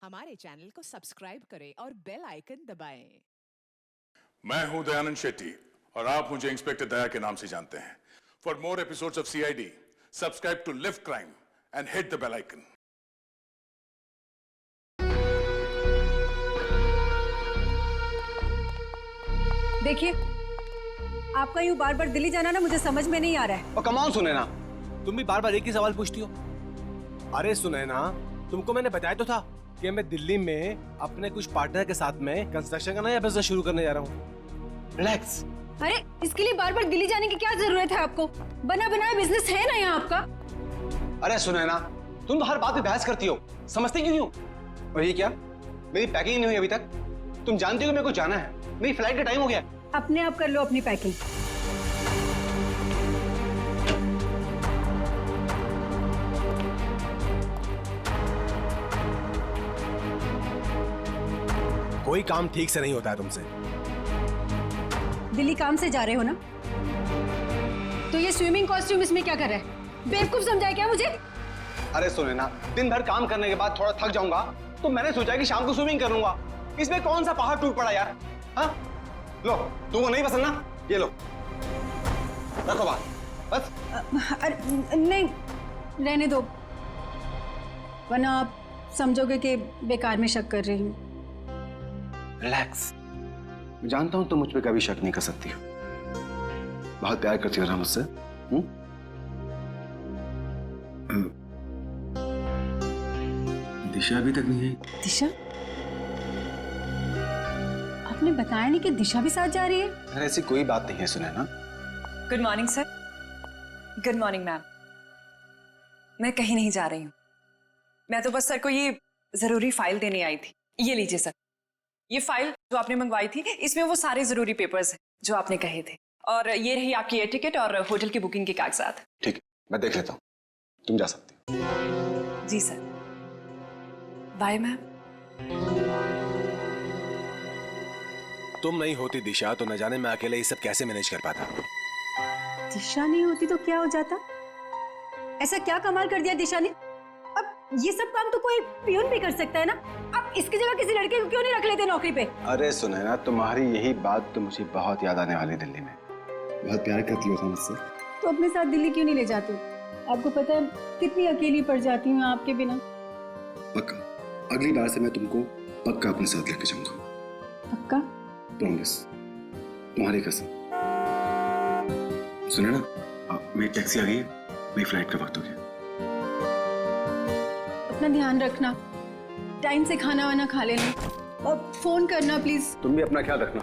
हमारे चैनल को सब्सक्राइब करें और बेल आइकन दबाएं। मैं हूं दयानंद शेट्टी और आप मुझे इंस्पेक्टर दया के नाम से जानते हैं। For more episodes of CID, subscribe to lift crime and hit the bell icon. देखिए, आपका यूं बार बार दिल्ली जाना ना मुझे समझ में नहीं आ रहा है। और कमाल सुनैना, तुम भी बार बार एक ही सवाल पूछती हो। अरे सुनैना, तुमको मैंने बताया तो था कि मैं दिल्ली में अपने कुछ पार्टनर के साथ में कंस्ट्रक्शन का नया बिजनेस शुरू करने जा रहा हूँ। रिलैक्स। अरे इसके लिए बार बार दिल्ली जाने की क्या जरूरत है आपको? बना बनाया बिजनेस है ना यहाँ आपका। अरे सुनैना, तुम तो हर बात पे बहस करती हो, समझती क्यों नहीं हो? और ये क्या, मेरी पैकिंग नहीं हुई अभी तक? तुम जानती हो कि मेरे को जाना है, मेरी फ्लाइट का टाइम हो गया। अपने आप कर लो अपनी पैकिंग। कोई काम ठीक से नहीं होता है तुमसे। दिल्ली काम से जा रहे हो ना, तो ये स्विमिंग कॉस्ट्यूम इसमें क्या कर रहा है? बेवकूफ समझा है क्या मुझे? अरे सुनैना, दिन भर काम करने के बाद थोड़ा थक जाऊंगा तो मैंने सोचा कि शाम को स्विमिंग कर लूंगा। इसमें कौन सा पहाड़ टूट पड़ा यार? हाँ, लो, तुमको नहीं पसंद ना, ये लो, रखो बात, बस। अरे नहीं, रहने दो, वरना आप समझोगे कि बेकार में शक कर रही हूँ। रिलैक्स। मैं जानता हूं तुम मुझ पे कभी शक नहीं कर सकती हो। बहुत प्यार करती हो ना मुझसे? दिशा अभी तक नहीं आई। दिशा? आपने बताया नहीं कि दिशा भी साथ जा रही है? अरे ऐसी कोई बात नहीं है Sunaina. Good morning sir. Good morning ma'am. मैं कहीं नहीं जा रही हूँ, मैं तो बस सर को ये जरूरी फाइल देने आई थी। ये लीजिए सर, ये फाइल जो आपने मंगवाई थी, इसमें वो सारे जरूरी पेपर्स हैं जो आपने कहे थे, और ये रही आपकी एयर टिकट और होटल की बुकिंग के कागजात। ठीक है, मैं देख लेता हूँ, तुम जा सकती हो। जी सर, बाय मैम। तुम नहीं होती दिशा तो न जाने मैं अकेले ये सब कैसे मैनेज कर पाता। दिशा नहीं होती तो क्या हो जाता? ऐसा क्या कमाल कर दिया दिशा ने? अब ये सब काम तो कोई पियून भी कर सकता है ना। अब इसकी जगह किसी लड़के को क्यों नहीं रख लेते नौकरी पे? अरे सुनैना, तुम्हारी यही बात तो मुझे बहुत याद आने वाली दिल्ली में। बहुत प्यार करती हो मुझसे। तो अपने साथ दिल्ली क्यों नहीं ले जाते? आपको पता है कितनी अकेली पड़ जाती हूँ आपके बिना। पक्का, अगली बार से मैं तुमको पक्का अपने साथ लेके जाऊंगा। पक्का? प्रॉमिस, तुम्हारी कसम। सुने ना, मेरी टैक्सी आ गई है, मेरी फ्लाइट का वक्त हो गया। अपना ध्यान रखना, टाइम से खाना वाना खा लेना और फोन करना प्लीज। तुम भी अपना ख्याल रखना।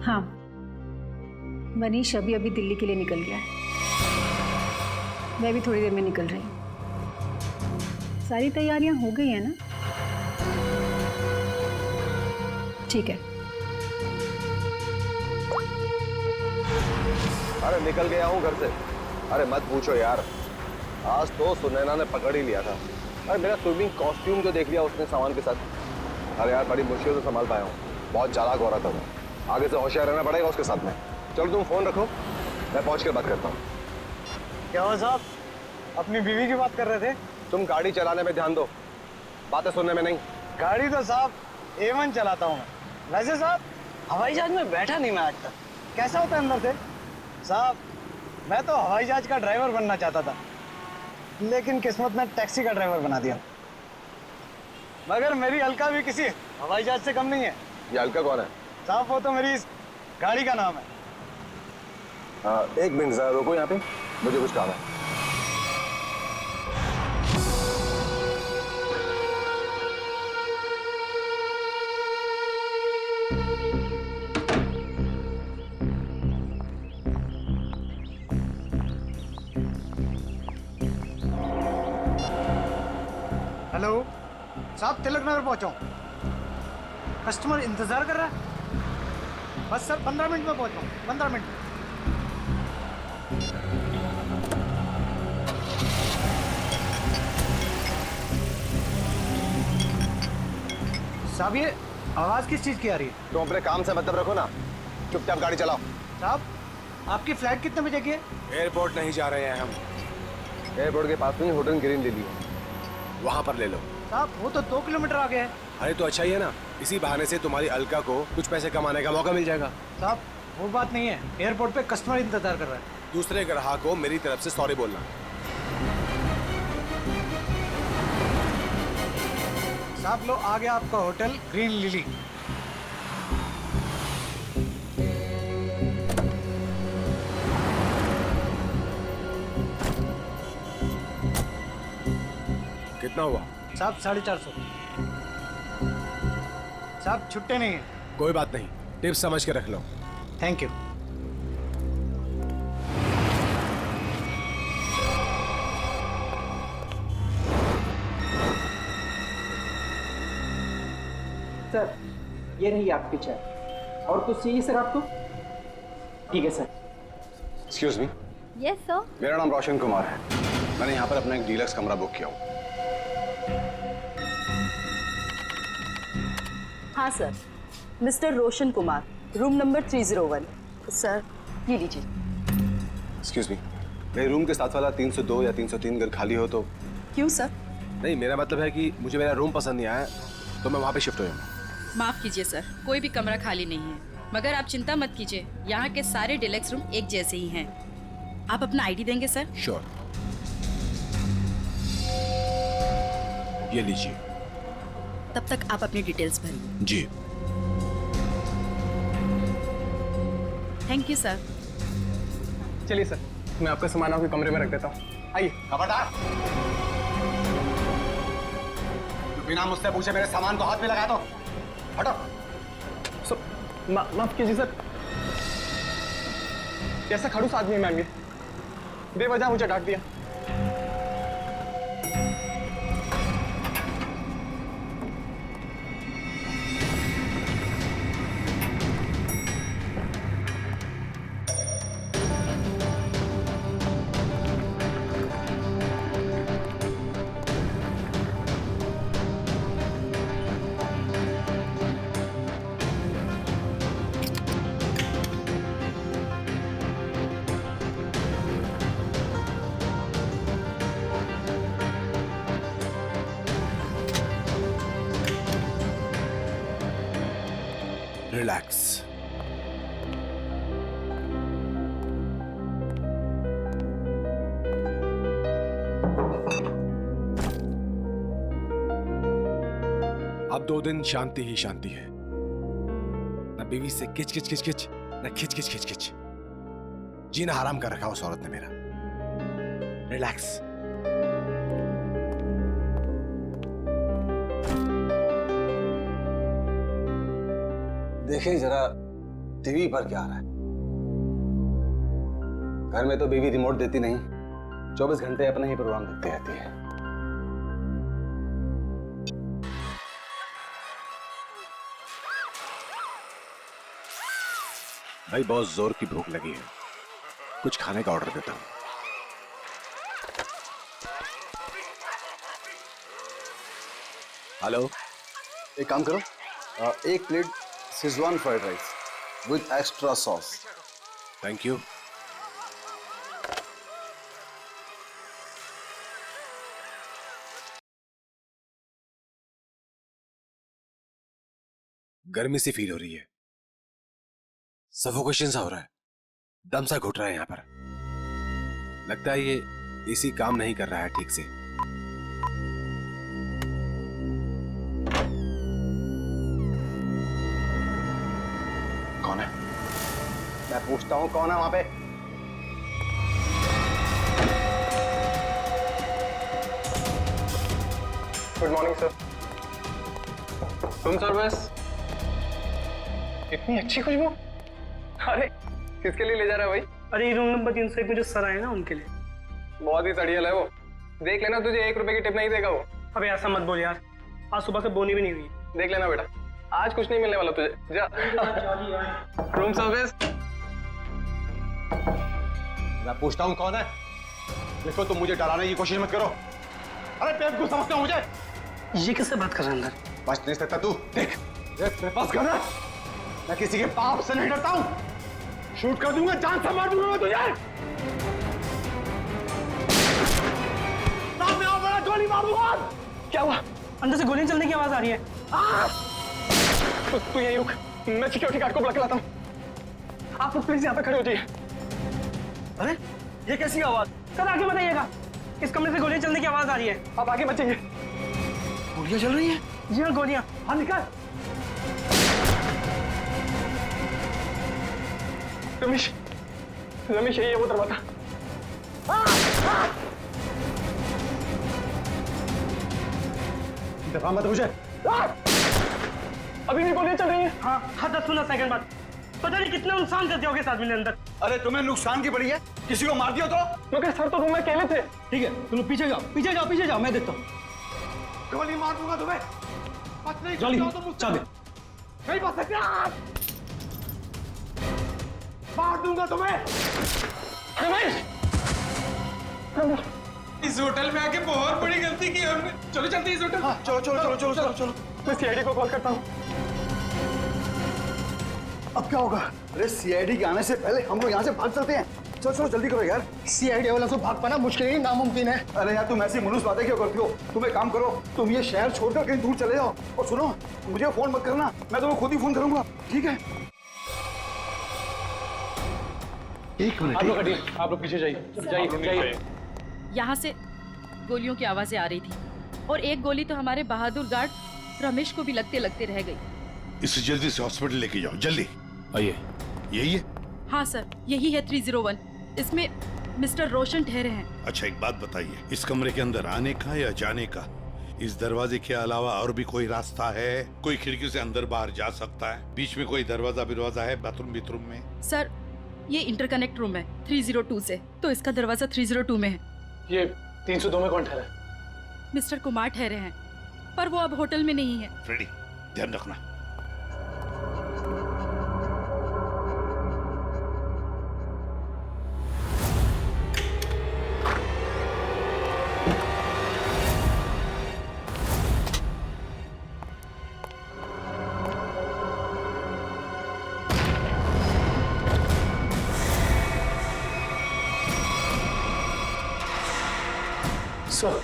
हाँ, मनीष अभी दिल्ली के लिए निकल गया है। मैं भी थोड़ी देर में निकल रही हूँ। सारी तैयारियां हो गई है ना? ठीक है। अरे निकल गया हूँ घर से। अरे मत पूछो यार, आज तो सुनैना ने पकड़ ही लिया था। अरे मेरा स्विमिंग कॉस्ट्यूम जो देख लिया उसने सामान के साथ। अरे यार बड़ी मुश्किल से संभाल पाया हूँ, बहुत चालाक औरत है वो। आगे से होशियार रहना पड़ेगा उसके साथ में। चलो तुम फोन रखो, मैं पहुंच कर बात करता हूँ। क्या हुआ साहब, अपनी बीवी की बात कर रहे थे? तुम गाड़ी चलाने में ध्यान दो, बातें सुनने में नहीं। गाड़ी तो साहब A1 चलाता हूँ मैं। वैसे साहब हवाई जहाज में बैठा नहीं मैं आज तक। कैसा होता है अंदर से? साहब मैं तो हवाई जहाज का ड्राइवर बनना चाहता था, लेकिन किस्मत ने टैक्सी का ड्राइवर बना दिया। मगर मेरी अलका भी किसी हवाई जहाज से कम नहीं है। ये अलका कौन है? साहब वो तो मेरी इस गाड़ी का नाम है। एक मिनट जरा रुको यहाँ पे, मुझे कुछ काम है। हेलो, साहब तिलक नगर पहुंचा हूं। कस्टमर इंतजार कर रहा है। बस सर 15 मिनट में पहुंचा हूं, 15 मिनट। साहब ये आवाज किस चीज की आ रही है? तुम अपने काम से मतलब रखो ना, चुपचाप गाड़ी चलाओ। साहब आपकी फ्लाइट कितने बजे की है? एयरपोर्ट नहीं जा रहे हैं हम, एयरपोर्ट के पास में होटल ग्रीन ले लियो, वहां पर ले लो। साहब वो तो 2 किलोमीटर आगे है। अरे तो अच्छा ही है ना, इसी बहाने से तुम्हारी अलका को कुछ पैसे कमाने का मौका मिल जाएगा। साहब वो बात नहीं है, एयरपोर्ट पे कस्टमर इंतजार कर रहा है। दूसरे ग्राहक को मेरी तरफ से सॉरी बोलना। साहब लो आ गया आपका होटल ग्रीन लिली। कितना हुआ? साहब 450। साहब छुट्टे नहीं है। कोई बात नहीं, टिप्स समझ के रख लो। Thank you. सर ये रही आपकी चाय, और कुछ चाहिए सर आपको? ठीक है sir. Excuse me. Yes sir. मेरा नाम रोशन कुमार है, मैंने यहाँ पर अपना एक डीलक्स कमरा बुक किया हूँ। हाँ sir, mister Roshan Kumar, room number 301। Sir ये लीजिए। एक्सक्यूज मी, मेरे रूम के साथ वाला 302 या 303 अगर खाली हो तो? क्यों सर? नहीं, मेरा मतलब है कि मुझे मेरा रूम पसंद नहीं आया तो मैं वहाँ पे शिफ्ट हो जाऊँगा। माफ कीजिए सर, कोई भी कमरा खाली नहीं है, मगर आप चिंता मत कीजिए, यहाँ के सारे डिलक्स रूम एक जैसे ही हैं। आप अपना आईडी देंगे सर? श्योर। ये लीजिए। तब तक आप अपनी डिटेल्स भरिए। जी। Thank you sir. चलिए सर, मैं आपका सामान आपके कमरे में रख देता हूँ। आइए। खबरदार, बिना मुझसे पूछे मेरे सामान को हाथ में लगा दो। हटो। माफ कीजिए सर, कैसा खड़ूस आदमी है मैम ये, बेवजह मुझे डांट दिया। रिलैक्स। अब 2 दिन शांति ही शांति है, न बीवी से किच किच किच किच, न खिच खिच खिच खिच। जीना हराम कर रखा उस औरत ने मेरा। रिलैक्स। देखिए जरा टीवी पर क्या आ रहा है। घर में तो बीवी रिमोट देती नहीं, 24 घंटे अपना ही प्रोग्राम देखती रहती है। भाई बहुत जोर की भूख लगी है, कुछ खाने का ऑर्डर देता हूं। हेलो, एक काम करो, 1 plate Schezwan fried rice with extra sauce. Thank you. गर्मी सी फील हो रही है, सफोकेशन सा हो रहा है, दम सा घुट रहा है यहाँ पर। लगता है ये एसी काम नहीं कर रहा है ठीक से। कौन है? मैं पूछता हूं कौन है वहां पे? Good morning sir. Room service. इतनी अच्छी खुशबू। अरे किसके लिए ले जा रहा है भाई? अरे ये रूम नंबर 301 में जो सर आए ना उनके लिए। बहुत ही सड़ियल है वो, देख लेना तुझे 1 रुपए की टिप नहीं देगा वो। अबे ऐसा मत बोल यार, आज सुबह से बोनी भी नहीं हुई। देख लेना बेटा, आज कुछ नहीं मिलने वाला तुझे। जा रूम सर्विस। मैं पूछता हूँ कौन है? देखो तुम मुझे डराने की कोशिश मत करो। अरे बेवकूफ समझते हो मुझे? ये किससे बात कर रहा है अंदर? बच नहीं सकता तू। देख मेरे पास गन है, मैं किसी के पाप से नहीं डरता हूँ। शूट कर दूंगा, जान से मार दूंगा मैं तुझे। सामने आओ, बड़ा गोली मार दूंगा। क्या हुआ? अंदर से गोलियां चलने की आवाज आ रही है। तू यहीं रुक, मैं सिक्योरिटी गार्ड को बुला के लाता हूँ। आप लोग प्लीज यहाँ पे खड़े हो जाइए। अरे ये कैसी आवाज? सर आगे बताइएगा, इस कमरे से गोलियां चलने की आवाज आ रही है। आप आगे मत जाइए। गोलियां चल रही हैं? जी हाँ गोलियां। हाँ निकाल। रमेश, रमेश यही है वो दरवाजा। दबा मत मुझे। अभी भी गोलियां चल रही हैं। हाँ 10-15 सेकंड बाद। पता नहीं कितना नुकसान कर दिया होगा इस आदमी ने अंदर। अरे तुम्हें नुकसान की पड़ी है? किसी को मार दिया तो? मगर सर तो रूम में अकेले थे। ठीक है तुम पीछे जाओ, पीछे जाओ, पीछे जाओ, मैं देखता हूँ। गोली मार दूंगा तुम्हें। बच नहीं जल्दी सकते हो तुम। चाबी। नहीं बच सकते आप। मार दूंगा तुम्हें। रमेश, इस होटल में आके बहुत बड़ी गलती की हमने। चलो चलते इस होटल। चलो चलो चलो चलो चलो चलो। मैं सीआईडी को कॉल करता हूँ। अब क्या होगा? अरे सीआईडी के आने से पहले हम लोग यहाँ से भाग सकते हैं। चलो चलो जल्दी करो यार। सीआईडी वाला तो भाग पाना मुश्किल ही नामुमकिन है। अरे यार तुम ऐसी मनुष्य बातें क्यों करती हो? तुम एक काम करो, तुम ये शहर छोड़कर कहीं दूर चले जाओ। और सुनो, मुझे फोन मत करना, मैं तुम्हें खुद ही फोन करूंगा, ठीक है? एक मिनट। आप लोग पीछे जाइए। यहाँ से गोलियों की आवाजें आ रही थी और एक गोली तो हमारे बहादुर गार्ड रमेश को भी लगते लगते रह गई। इसे जल्दी से हॉस्पिटल लेके जाओ, जल्दी। आइए। यही है? हाँ सर, यही है 301। इसमें मिस्टर रोशन ठहरे हैं। अच्छा एक बात बताइए, इस कमरे के अंदर आने का या जाने का इस दरवाजे के अलावा और भी कोई रास्ता है? कोई खिड़की से अंदर बाहर जा सकता है? बीच में कोई दरवाजा है बाथरूम में? सर ये इंटरकनेक्ट रूम है 302 से, तो इसका दरवाजा 302 में है। ये 302 में कौन ठहरा है? मिस्टर कुमार ठहरे हैं, पर वो अब होटल में नहीं है। फ्रेडी, ध्यान रखना। सर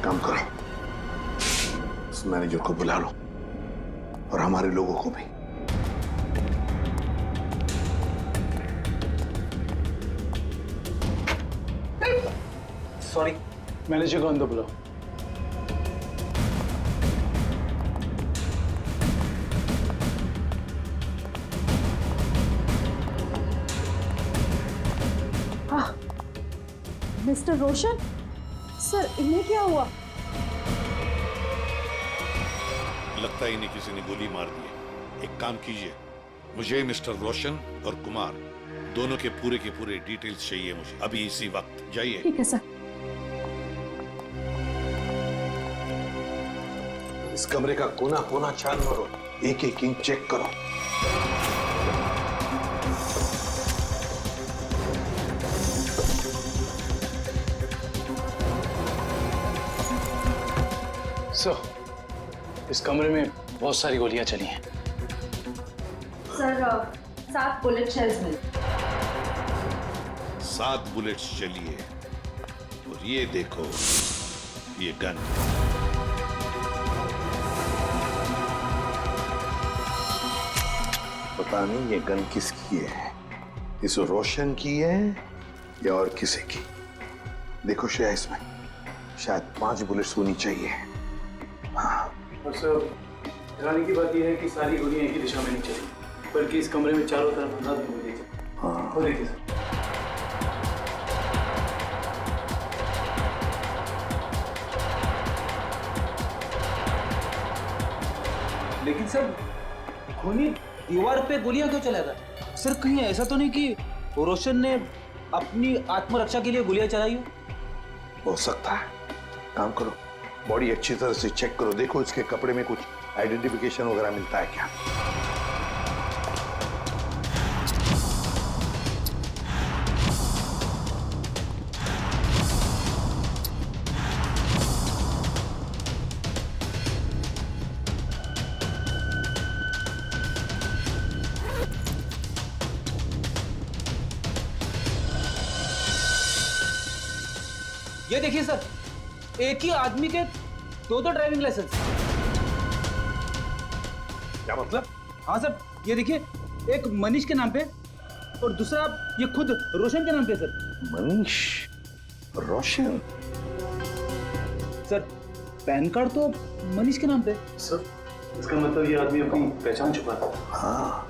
काम करो, उस मैनेजर को बुला लो और हमारे लोगों को भी। सॉरी, मैनेजर को अंदर बुलाओ। मिस्टर रोशन, सर इन्हें क्या हुआ? लगता है इन्हें किसी ने गोली मार दी है। एक काम कीजिए, मुझे मिस्टर रोशन और कुमार दोनों के पूरे डिटेल्स चाहिए मुझे अभी इसी वक्त। जाइए। ठीक है सर। इस कमरे का कोना कोना छान मारो, एक एक इंच चेक करो। सर इस कमरे में बहुत सारी गोलियां चली हैं। सर 7 बुलेट शेल्स मिले। 7 बुलेट्स चली है। और ये देखो, ये गन। पता नहीं ये गन किसकी है, इस रोशन की है या और किसी की। देखो श्रेया, इसमें शायद 5 बुलेट्स होनी चाहिए। हाँ। और सर हैरानी की बात यह है कि सारी गोलियां एक ही दिशा में नहीं चली, बल्कि इस कमरे में चारों तरफ अंधाधुंध गोलियां चली। हाँ। वो देखिए सर। लेकिन सर खूनी दीवार पे गोलियां क्यों चलाएगा? सर कहीं ऐसा तो नहीं कि रोशन ने अपनी आत्मरक्षा के लिए गोलियां चलाई हो सकता है। काम करो, बॉडी अच्छी तरह से चेक करो, देखो इसके कपड़े में कुछ आइडेंटिफिकेशन वगैरह मिलता है क्या। ये देखिए सर, एक ही आदमी के दो ड्राइविंग लाइसेंस। क्या मतलब? हाँ सर, ये देखिए, एक मनीष के नाम पे और दूसरा ये खुद रोशन के नाम पे सर। मनीष, रोशन? सर पैन कार्ड तो मनीष के नाम पे। सर इसका मतलब ये आदमी अपनी पहचान चुका था। हाँ।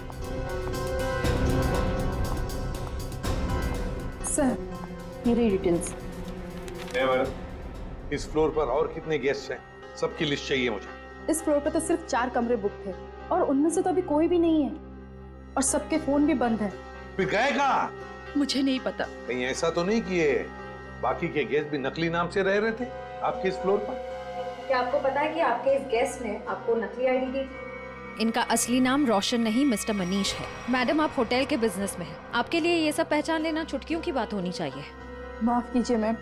सर मेरी डिटेल्स। मैडम, इस फ्लोर पर और कितने गेस्ट हैं? सबकी लिस्ट चाहिए मुझे। इस फ्लोर पे तो सिर्फ 4 कमरे बुक थे और उनमें से तो अभी कोई भी नहीं है और सबके फोन भी बंद है। फिर गए कहाँ? मुझे नहीं पता। कहीं ऐसा तो नहीं किए बाकी के गेस्ट भी नकली नाम से रह रहे थे आपके इस फ्लोर पर? क्या आपको पता है कि आपके इस गेस्ट ने आपको नकली आईडी दी थी? इनका असली नाम रोशन नहीं मिस्टर मनीष है। मैडम आप होटल के बिजनेस में हैं, आपके लिए ये सब पहचान लेना चुटकियों की बात होनी चाहिए। माफ कीजिए मैम,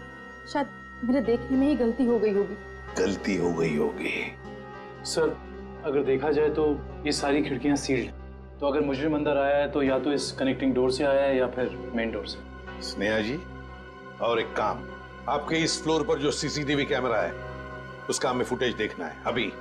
शायद मेरे देखने में ही गलती हो गई होगी। गलती हो गई होगी। सर अगर देखा जाए तो ये सारी खिड़कियां सील्ड हैं, तो अगर मुजरिम अंदर आया है तो या तो इस कनेक्टिंग डोर से आया है या फिर मेन डोर से। स्नेहा जी, और एक काम, आपके इस फ्लोर पर जो सीसीटीवी कैमरा है उसका हमें फुटेज देखना है अभी।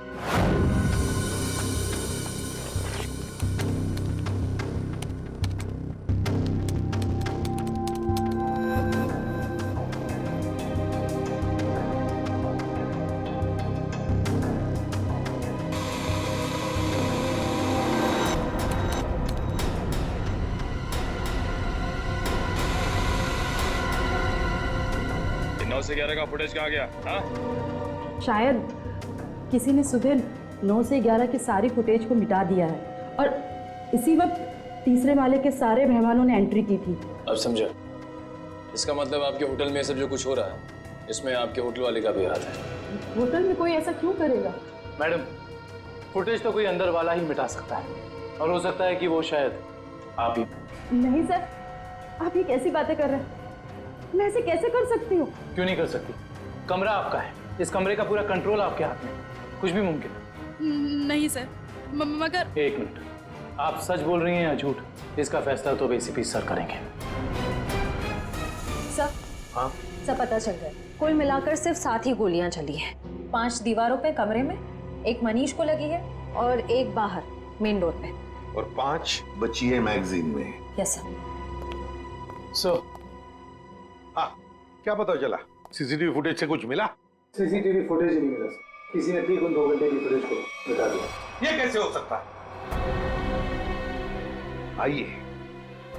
से 11 का फुटेज कहाँ गया? हाँ? शायद किसी ने सुबह 9 से 11 की सारी फुटेज को मिटा दिया है और इसी वक्त तीसरे माले के सारे मेहमानों ने एंट्री की थी। अब समझा। इसका मतलब आपके होटल में सब जो कुछ हो रहा है इसमें आपके होटल वाले का भी हाथ है। होटल में कोई ऐसा क्यों करेगा? मैडम फुटेज तो कोई अंदर वाला ही मिटा सकता है और हो सकता है कि वो शायद आप ही। नहीं सर, आप ये कैसी बातें कर रहे हैं? मैं ऐसे कैसे कर सकती हूँ? क्यों नहीं कर सकती? कमरा आपका है, इस कमरे का पूरा कंट्रोल आपके हाथ में, कुछ भी मुमकिन है। नहीं सर, मगर। एक मिनट, आप सच बोल रही हैं या झूठ? इसका फैसला तो एसीपी सर करेंगे। सर, हाँ? सब पता चल गया। कुल मिलाकर सिर्फ 7 ही गोलियां चली हैं। 5 दीवारों पे कमरे में, एक मनीष को लगी है और एक बाहर मेन डोर पे, और 5 बची है मैगजीन में। Yes sir. सो हाँ, क्या पता चला? सीसीटीवी फुटेज से कुछ मिला? सीसीटीवी फुटेज ही नहीं मिला सर, किसी ने ठीक उन 2 घंटे की फुटेज को बता दिया। ये कैसे हो सकता? आइए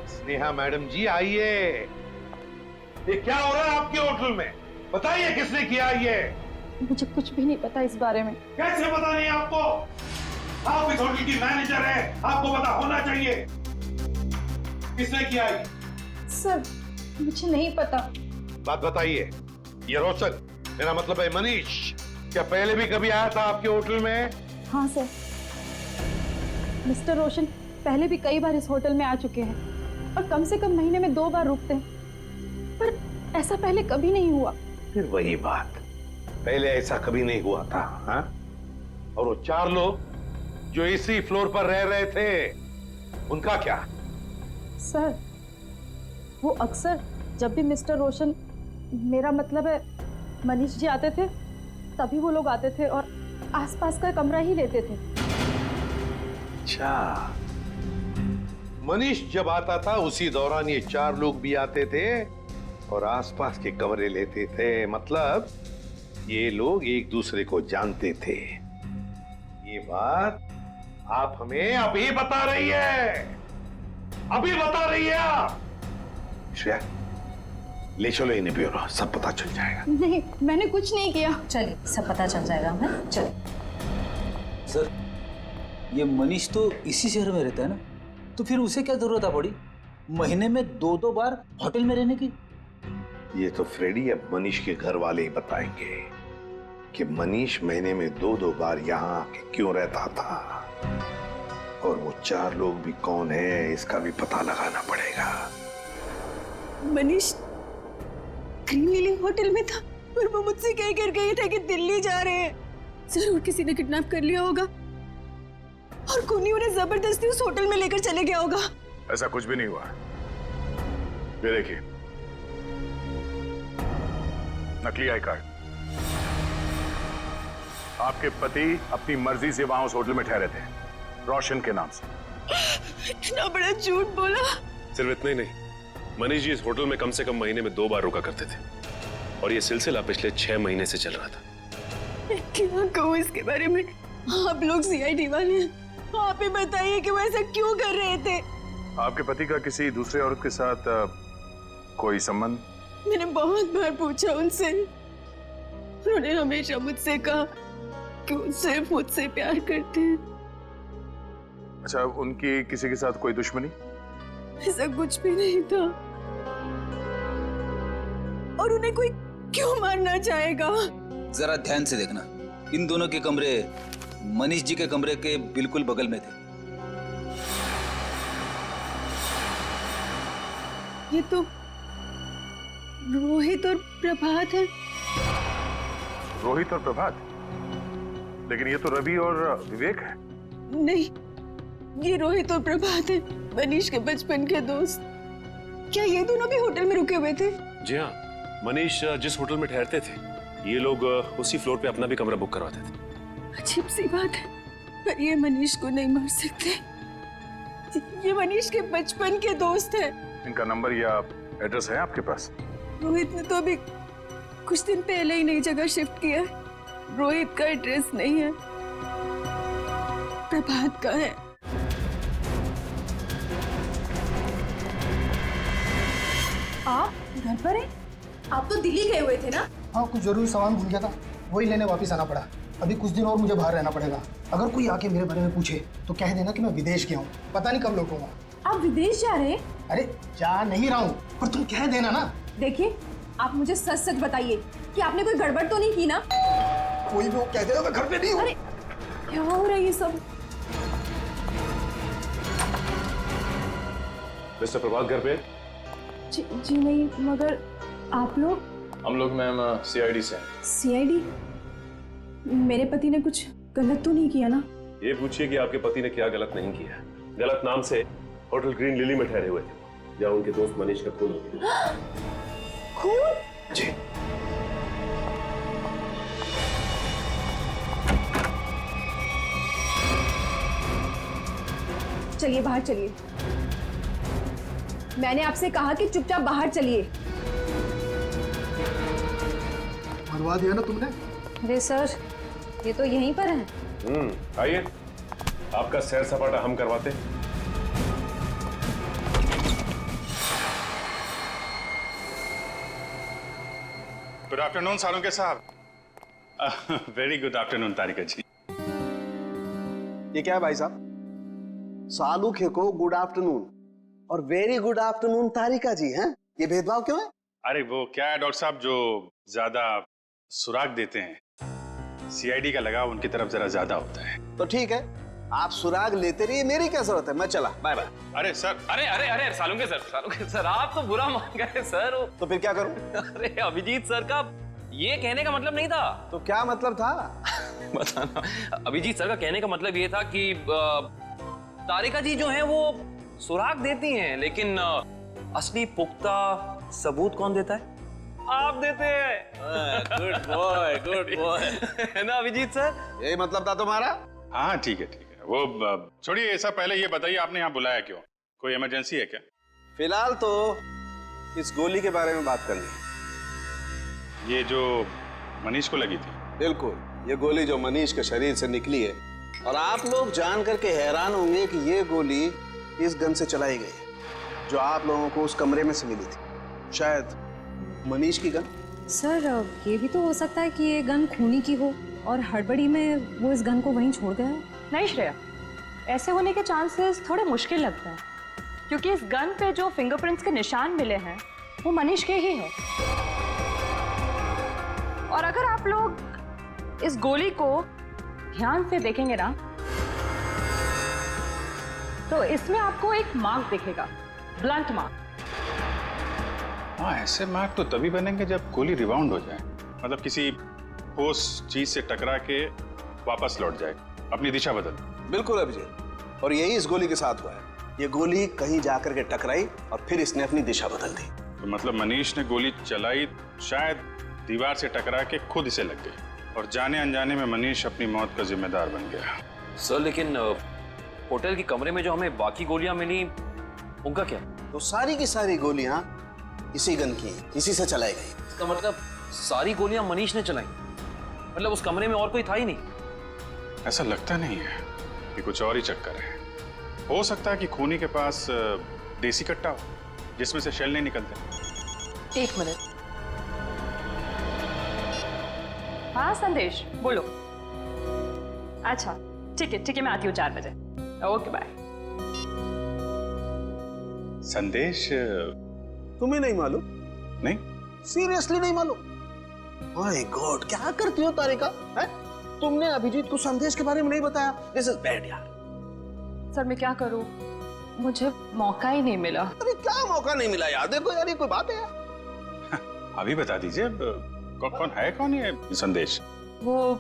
स्नेहा मैडम जी, आइए। ये क्या हो रहा है आपके होटल में? बताइए किसने किया ये? मुझे कुछ भी नहीं पता इस बारे में। कैसे पता नहीं आपको? आप इस होटल की मैनेजर है, आपको पता होना चाहिए। किसने किया ये? सर मुझे नहीं पता। बात बताइए। ये रोशन, मेरा मतलब है मनीष, क्या पहले भी कभी आया था आपके होटल में? हाँ सर, मिस्टर रोशन पहले भी कई बार इस होटल में आ चुके हैं और कम से कम महीने में 2 बार रुकते हैं, पर ऐसा पहले कभी नहीं हुआ। फिर वही बात, पहले ऐसा कभी नहीं हुआ था। हाँ? और वो 4 लोग जो इसी फ्लोर पर रह रहे थे, उनका क्या? सर वो अक्सर जब भी मिस्टर रोशन, मेरा मतलब है मनीष जी आते थे, तभी वो लोग आते थे और आसपास का कमरा ही लेते थे। अच्छा, मनीष जब आता था उसी दौरान ये 4 लोग भी आते थे और आसपास के कमरे लेते थे। मतलब ये लोग एक दूसरे को जानते थे। ये बात आप हमें अभी बता रही है, अभी बता रही है आप। श्रेया, ले चलो इन्हें ब्यूरो, सब पता चल जाएगा। नहीं, मैंने कुछ नहीं किया। चलिए, सब पता चल जाएगा हमें। चलिए। सर ये मनीष तो इसी शहर में रहता है ना, तो फिर उसे क्या जरूरत है पड़ी महीने में 2-2 बार होटल में रहने की? ये तो फ्रेडी अब मनीष के घर वाले ही बताएंगे कि मनीष महीने में 2-2 बार यहाँ आके क्यों रहता था, और वो 4 लोग भी कौन है इसका भी पता लगाना पड़ेगा। मनीष ग्रीन लिली होटल में था, पर वो मुझसे कह कर गए थे कि दिल्ली जा रहे हैं। जरूर किसी ने किडनैप कर लिया होगा और कोनी उन्हें जबरदस्ती उस होटल में लेकर चले गया होगा। ऐसा कुछ भी नहीं हुआ। ये देखिए, नकली आई कार्ड। आपके पति अपनी मर्जी से वहां उस होटल में ठहरे थे, रोशन के नाम से। इतना बड़ा झूठ बोला। सिर्फ इतना ही नहीं, मनीष जी इस होटल में कम से कम महीने में 2 बार रुका करते थे, और ये सिलसिला पिछले 6 महीने से चल रहा था। मैं क्या कहूँ इसके बारे में? आप लोग सीआईडी वाले हैं, आप ही बताइए कि वो ऐसा क्यों कर रहे थे। आपके पति का किसी दूसरे औरत के साथ कोई संबंध? मैंने बहुत बार पूछा उनसे, उन्होंने हमेशा मुझसे कहा कि वो सिर्फ मुझसे प्यार करते हैं। अच्छा, उनकी किसी के साथ कोई दुश्मनी? ऐसा कुछ भी नहीं था। और उन्हें कोई क्यों मारना चाहेगा? जरा ध्यान से देखना, इन दोनों के कमरे मनीष जी के कमरे के बिल्कुल बगल में थे। ये तो रोहित और प्रभात है। रोहित और प्रभात? लेकिन ये तो रवि और विवेक है। नहीं, ये रोहित और प्रभात है, मनीष के बचपन के दोस्त। क्या ये दोनों भी होटल में रुके हुए थे? जी हाँ, मनीष जिस होटल में ठहरते थे, ये लोग उसी फ्लोर पे अपना भी कमरा बुक करवाते थे। अजीब सी बात है, पर ये मनीष को नहीं मार सकते। ये मनीष के बचपन के दोस्त है। इनका नंबर या एड्रेस है आपके पास? रोहित ने तो अभी कुछ दिन पहले ही नई जगह शिफ्ट किया है। रोहित का एड्रेस नहीं है, प्रभात का है। आप घर पर हैं? आप तो दिल्ली गए हुए थे ना? हाँ, कुछ जरूरी सामान भूल गया था, वही लेने वापस आना पड़ा। अभी कुछ दिन और मुझे बाहर रहना पड़ेगा। अगर कोई आके मेरे बारे में पूछे तो कह देना कि मैं विदेश गया हूँ, पता नहीं कब लौटूंगा। आप विदेश जा रहे हैं? अरे जा नहीं रहा हूँ, पर तुम कह देना ना। देखिए, आप मुझे सच सच बताइए कि आपने कोई गड़बड़ तो नहीं की ना? कोई भी वो कह देगा मैं घर पे नहीं हूँ। अरे क्या हो रहा है ये सब? मिस्टर प्रभात घर पे? जी नहीं, मगर आप लोग? हम लोग मैम सीआईडी से हैं। सीआईडी? मेरे पति ने कुछ गलत तो नहीं किया ना? ये पूछिए कि आपके पति ने क्या गलत नहीं किया। गलत नाम से होटल ग्रीन लिली में ठहरे हुए थे, जहाँ उनके दोस्त मनीष का खून हो गया। खून? जी। चलिए बाहर चलिए। मैंने आपसे कहा कि चुपचाप बाहर चलिए। मरवा दिया ना तुमने? अरे सर, ये तो यहीं पर है। आइए, आपका सैर सपाटा हम करवाते। गुड आफ्टरनून सालुंके साहब। वेरी गुड आफ्टरनून तारिका जी। ये क्या है भाई साहब? सालुखे को गुड आफ्टरनून और वेरी गुड आफ्टरनून तारिका जी हैं? ये भेदभाव क्यों है? अरे वो क्या है डॉक्टर साहब, जो ज्यादा सुराग देते हैं, सीआईडी का लगाव उनकी तरफ जरा ज्यादा होता है। तो ठीक है, आप सुराग लेते रहिए, मेरी क्या जरूरत है, मैं चला, बाय बाय। अरे सर, अरे अरे अरे सालुंके सर आप तो बुरा मान गए सर। तो फिर क्या करूं? अरे अभिजीत सर का ये कहने का मतलब नहीं था। तो क्या मतलब था? बताना। अभिजीत सर का कहने का मतलब ये था कि तारिका जी जो हैं वो सुराग देती हैं, लेकिन असली पुख्ता सबूत कौन देता है? आप देते हैं। Good boy, good boy. है ना अभिजीत सर? यही मतलब था तुम्हारा? हाँ ठीक है ठीक है। वो छोड़िए ये सब, पहले ये बताइए आपने यहाँ बुलाया क्यों? कोई इमरजेंसी है क्या? फिलहाल तो इस गोली के बारे में बात करनी है। ये जो मनीष को लगी थी? बिल्कुल, ये गोली जो मनीष के शरीर से निकली है, और आप लोग जान करके हैरान होंगे कि ये गोली इस गन से चलाई गई है जो आप लोगों को उस कमरे में से मिली थी। शायद मनीष की गन। सर, ये भी तो हो सकता है कि ये गन खूनी की हो और हड़बड़ी में वो इस गन को वहीं छोड़ गया हो। नहीं श्रेया, ऐसे होने के चांसेस थोड़े मुश्किल लगता है, क्योंकि इस गन पे जो फिंगरप्रिंट्स के निशान मिले हैं वो मनीष के ही हैं। और अगर आप लोग इस गोली को ध्यान से देखेंगे ना तो इसमें आपको एक मार्क दिखेगा, ब्लंट मार्क। हाँ, ऐसे मार्क तो तभी बनेंगे जब गोली रिबाउंड हो जाए, मतलब किसी ठोस चीज से टकरा के वापस लौट जाए, अपनी दिशा बदल। बिल्कुल अभिजीत, और यही इस गोली के साथ हुआ है। ये गोली कहीं जाकर के टकराई और फिर इसने अपनी दिशा बदल दी। तो मतलब मनीष ने गोली चलाई, शायद दीवार से टकरा के खुद इसे लग गई और जाने अनजाने में मनीष अपनी मौत का जिम्मेदार बन गया। सर लेकिन होटल के कमरे में जो हमें बाकी गोलियां मिली उनका क्या? तो सारी की सारी गोलियां इसी गन की, इसी से चलाई गई। इसका मतलब सारी गोलियां मनीष ने चलाई, मतलब उस कमरे में और कोई था ही नहीं? ऐसा लगता नहीं है, कि कुछ और ही चक्कर है। हो सकता है कि खूनी के पास देसी कट्टा हो जिसमें से शेल नहीं निकलते। एक मिनट। हाँ संदेश, बोलो। अच्छा ठीक है, मैं आती हूँ 4 बजे। Okay bye. संदेश तुम्हें नहीं मालूम? नहीं, सीरियसली नहीं मालूम? माय गॉड, क्या करती हो तारिका? है? तुमने अभिजीत को संदेश के बारे में नहीं बताया। दिस इज बैड यार। सर मैं क्या करूं, मुझे मौका ही नहीं मिला। अरे क्या मौका नहीं मिला यार? देखो यार, ये कोई बात है यार? अभी बता दीजिए, कौन ये संदेश? वो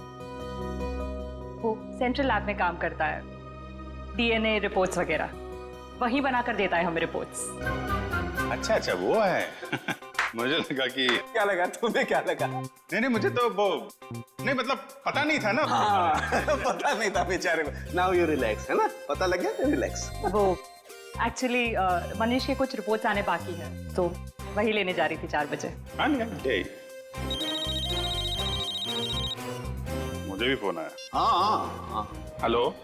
सेंट्रल लैब में काम करता है, डीएनए रिपोर्ट्स वगैरह वही बनाकर देता है हमें रिपोर्ट्स। अच्छा वो है। मुझे लगा कि क्या लगा तुम्हें? क्या लगा? नहीं मुझे तो वो नहीं, मतलब पता नहीं था ना। हाँ, पता नहीं था बेचारे को। नाउ यू रिलैक्स, है ना? पता लग गया तो रिलैक्स। वो एक्चुअली मनीष के कुछ रिपोर्ट्स आने बाकी है तो वही लेने जा रही थी 4 बजे। मुझे भी फोन आया। हाँ। हेलो।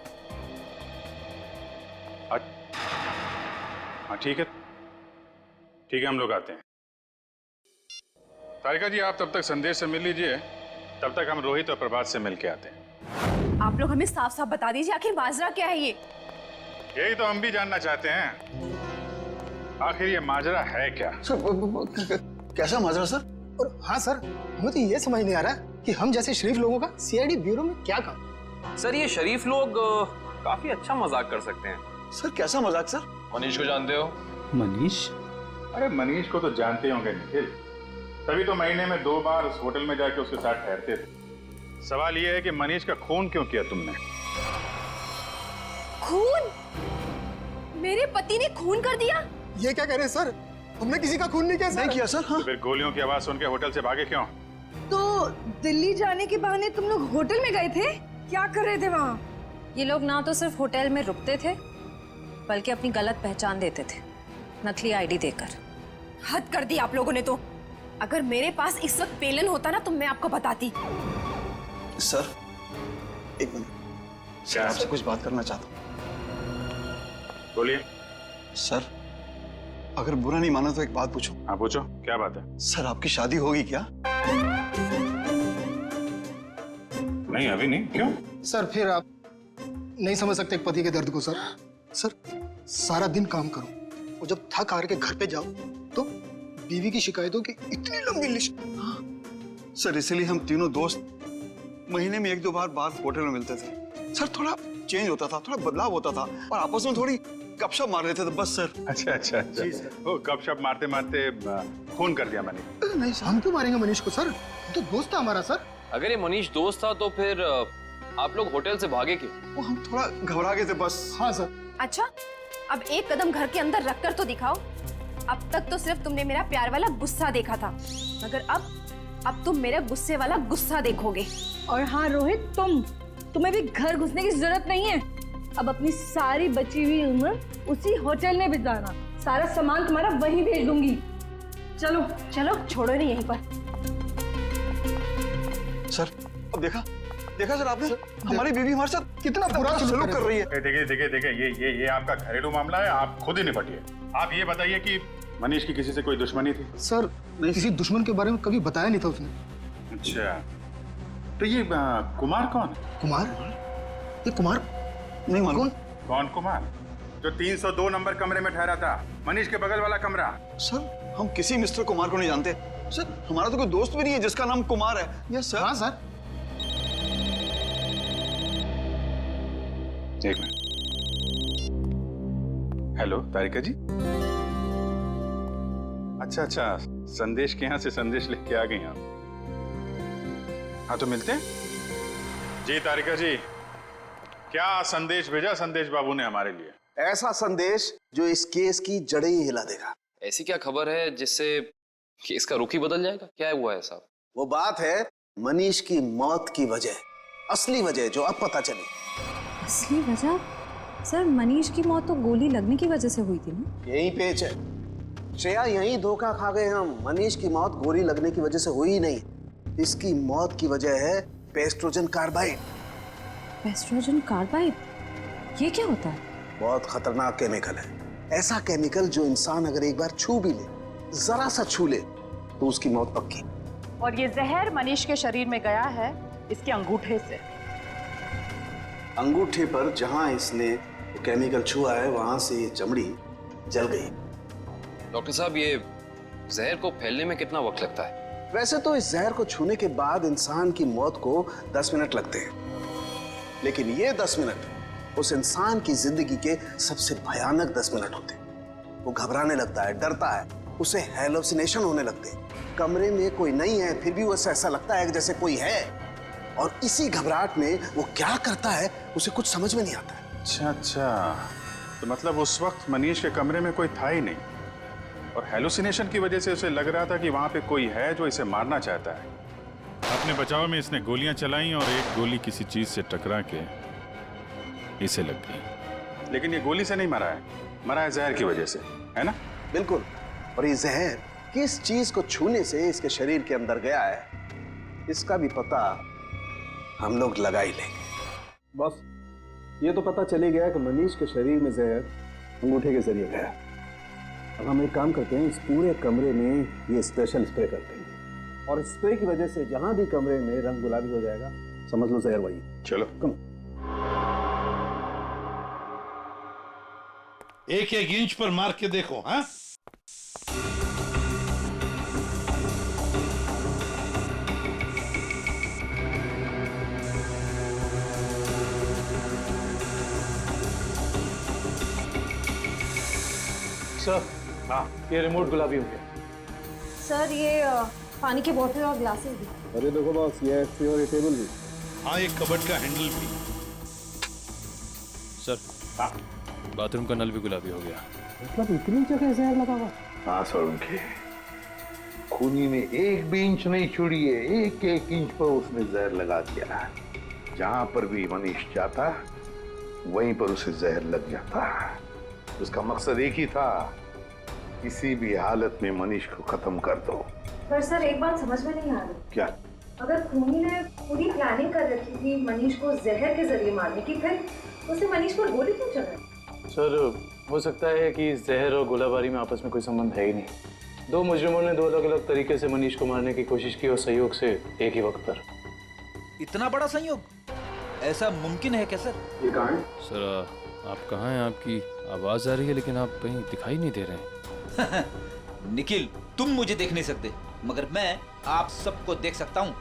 हाँ ठीक है, हम लोग आते हैं। तारिका जी, आप तब तक संदेश से मिल लीजिए, तब तक हम रोहित और प्रभात से मिल के आते हैं। आप लोग हमें साफ साफ बता दीजिए, आखिर माजरा क्या है ये? यही तो हम भी जानना चाहते हैं, आखिर ये माजरा है क्या? कैसा माजरा सर? और हाँ सर, हमें तो ये समझ नहीं आ रहा कि हम जैसे शरीफ लोगों का सीआईडी ब्यूरो में क्या काम? सर ये शरीफ लोग काफी अच्छा मजाक कर सकते हैं। सर कैसा मजाक सर? मनीष को जानते हो? मनीष? अरे मनीष को तो जानते होंगे निखिल, तभी तो महीने में 2 बार उस होटल में जाके उसके साथ ठहरते थे। सवाल ये है कि मनीष का खून क्यों किया तुमने? खून? मेरे पति ने खून कर दिया? ये क्या कह रहे हैं सर? हमने किसी का खून नहीं किया सर। नहीं किया सर। हाँ। तो फिर गोलियों की आवाज सुन के होटल से भागे क्यों? तो दिल्ली जाने के बहाने तुम लोग होटल में गए थे? क्या कर रहे थे वहाँ? ये लोग ना तो सिर्फ होटल में रुकते थे बल्कि अपनी गलत पहचान देते थे, नकली आईडी देकर। हद कर दी आप लोगों ने तो। अगर मेरे पास इस वक्त पेलन होता ना तो मैं आपको बताती। सर एक मिनट, सर आपसे कुछ बात करना चाहता हूँ। बोलिए। सर अगर बुरा नहीं माना तो एक बात पूछूं? हाँ पूछो, क्या बात है? सर आपकी शादी होगी क्या? नहीं अभी नहीं। क्यों? सर फिर आप नहीं समझ सकते एक पति के दर्द को। सर सारा दिन काम करो और जब थक हार के घर पे जाओ तो बीवी की शिकायतों की इतनी लंबी लिस्ट। सर इसलिए हम तीनों दोस्त महीने में 1-2 बार बाहर होटल में मिलते थे। सर थोड़ा चेंज होता था, थोड़ा बदलाव होता था और आपस में थोड़ी गपशप मार लेते थे बस सर। अच्छा। जी सर। वो गपशप मारते मारते खून कर दिया मैंने। नहीं सर, हम क्यों मारेंगे मनीष को सर? तो दोस्त था हमारा सर। अगर ये मनीष दोस्त था तो फिर आप लोग होटल से भागे क्यों? वो हम थोड़ा घबरा गए थे बस। हाँ सर। अच्छा, अब एक कदम घर के अंदर रखकर तो दिखाओ। अब तक तो सिर्फ तुमने मेरा प्यार वाला गुस्सा देखा था, मगर अब तुम मेरा गुस्से वाला गुस्सा देखोगे। और हाँ रोहित, तुम्हें भी घर घुसने की जरूरत नहीं है। अब अपनी सारी बची हुई उम्र उसी होटल में बिताना। सारा सामान तुम्हारा वहीं भेज दूंगी। चलो छोड़ो नहीं यहीं पर। सर अब देखा सर आपने? हमारी बीवी हमारे साथ कितना बुरा सलूक कर रही है। देखिए ये आपका घरेलू मामला है, आप खुद ही निपटिए। आप ये बताइए कि मनीष की किसी से कोई दुश्मनी थी? सर किसी दुश्मन के बारे में कभी बताया नहीं था उसने। अच्छा, तो ये कुमार कौन है? कुमार? ये कुमार नहीं मालूम। कौन कुमार? जो 302 नंबर कमरे में ठहरा था, मनीष के बगल वाला कमरा। सर हम किसी मिस्टर कुमार को नहीं जानते। सर हमारा तो कोई दोस्त भी नहीं है जिसका नाम कुमार है। Yes sir. हाँ सर। एक मिनट। हेलो तारिका जी। अच्छा, संदेश के यहाँ से संदेश लिख के आ गई आप। हाँ तो मिलते हैं जी। तारिका जी, क्या संदेश भेजा संदेश बाबू ने हमारे लिए? ऐसा संदेश जो इस केस की जड़ें ही हिला देगा। ऐसी क्या खबर है जिससे केस का रुख ही बदल जाएगा? क्या हुआ है साहब? वो बात है मनीष की मौत की वजह, असली वजह जो अब पता चली। असली वजह? सर मनीष की मौत तो गोली लगने की वजह से हुई थी ना? यही पेच है श्रेया, यही धोखा खा गए हम। मनीष की मौत गोली लगने की वजह से हुई ही नहीं, इसकी मौत की वजह है पेस्ट्रोजन कार्बाइड। पेस्ट्रोजन कार्बाइड? ये क्या होता है? बहुत खतरनाक केमिकल है। ऐसा केमिकल जो इंसान अगर एक बार छू भी ले, जरा सा छू ले, तो उसकी मौत पक्की। और ये जहर मनीष के शरीर में गया है इसके अंगूठे से। अंगूठे पर जहां इसने केमिकल छुआ है वहां से ये चमड़ी जल गई। डॉक्टर साहब, ये जहर को फैलने में कितना वक्त लगता है? वैसे तो इस जहर को छूने के बाद इंसान की मौत को 10 मिनट लगते हैं, लेकिन ये 10 मिनट उस इंसान की जिंदगी के सबसे भयानक 10 मिनट होते हैं। वो घबराने लगता है, डरता है, उसे हैलुसिनेशन होने लगते हैं। कमरे में कोई नहीं है फिर भी उसे ऐसा लगता है जैसे कोई है, और इसी घबराहट में वो क्या करता है उसे कुछ समझ में नहीं आता। अच्छा, तो मतलब उस वक्त मनीष के कमरे में कोई था ही नहीं, और हेलुसिनेशन की वजह से उसे लग रहा था कि वहां पे कोई है जो इसे मारना चाहता है। अपने बचाव में इसने गोलियां चलाई और एक गोली किसी चीज से टकरा के इसे लग गई। लेकिन ये गोली से नहीं मरा है, मरा है जहर की वजह से, है ना? बिल्कुल। और ये जहर किस चीज को छूने से इसके शरीर के अंदर गया है, इसका भी पता हम लोग लगा ही लेंगे। बस ये तो पता चली गया कि मनीष के शरीर में जहर अंगूठे के जरिए गया। अब हम एक काम करते हैं, इस पूरे कमरे में ये स्पेशल स्प्रे करते हैं, और स्प्रे की वजह से जहां भी कमरे में रंग गुलाबी हो जाएगा, समझ लो जहर वही। चलो कम। एक इंच पर मार के देखो। हाँ, सर, हाँ, ये रिमोट गुलाबी हो गया। सर ये पानी की बोतल और ग्लासेस भी। अरे देखो बॉस, ये और ये टेबल भी। हाँ, एक कबर्ड का हैंडल भी। सर, हाँ, बाथरूम का नल भी गुलाबी हो गया। मतलब इतनी जगह जहर लगा हुआ? हाँ सर, उनके खूनी ने एक भी इंच नहीं छोड़ी है, एक एक इंच पर उसने जहर लगा दिया। जहां पर भी मनीष जाता वहीं पर उसे जहर लग जाता। उसका मकसद एक ही था, किसी भी हालत में मनीष को खत्म कर दो। पर सर एक बात समझ में नहीं आ रही। क्या? अगर खूनी ने पूरी प्लानिंग कर रखी थी मनीष को जहर के जरिए मारने की, फिर उसे मनीष पर गोली क्यों चलाई? सर हो सकता है कि जहर और गोलाबारी में आपस में कोई संबंध है ही नहीं। दो मुजरिमों ने दो अलग अलग तरीके से मनीष को मारने की कोशिश की, और सहयोग से एक ही वक्त पर। इतना बड़ा संयोग ऐसा मुमकिन है क्या सर? ये कहाँ है? सर आप कहाँ हैं? आपकी आवाज आ रही है लेकिन आप कहीं दिखाई नहीं दे रहे हैं। निखिल, तुम मुझे देख नहीं सकते, मगर मैं आप सबको देख सकता हूं।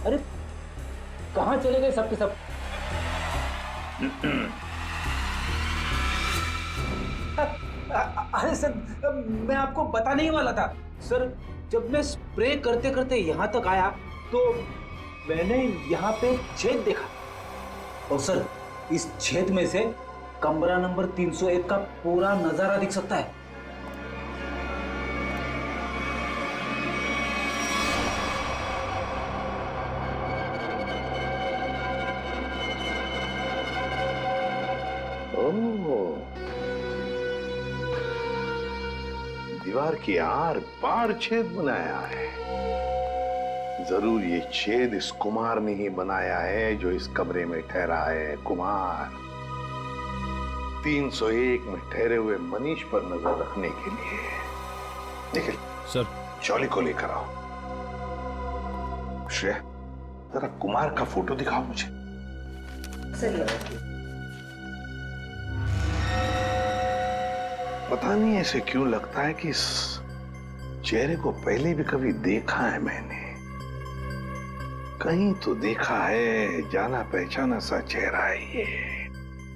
अरे कहाँ चले गए सब के सब? अरे सर, मैं आपको बताने ही वाला था। सर जब मैं स्प्रे करते करते यहाँ तक आया तो मैंने यहाँ पे छेद देखा, और सर इस छेद में से कमरा नंबर 301 का पूरा नजारा दिख सकता है। दीवार की आर पार छेद बनाया है। जरूर ये छेद इस कुमार ने ही बनाया है जो इस कमरे में ठहरा है। कुमार, 301 में ठहरे हुए मनीष पर नजर रखने के लिए निखिल सर जॉली को लेकर आओ। श्रेया जरा कुमार का फोटो दिखाओ मुझे। पता नहीं ऐसे क्यों लगता है कि इस चेहरे को पहले भी कभी देखा है मैंने, कहीं तो देखा है, जाना पहचाना सा चेहरा है ये।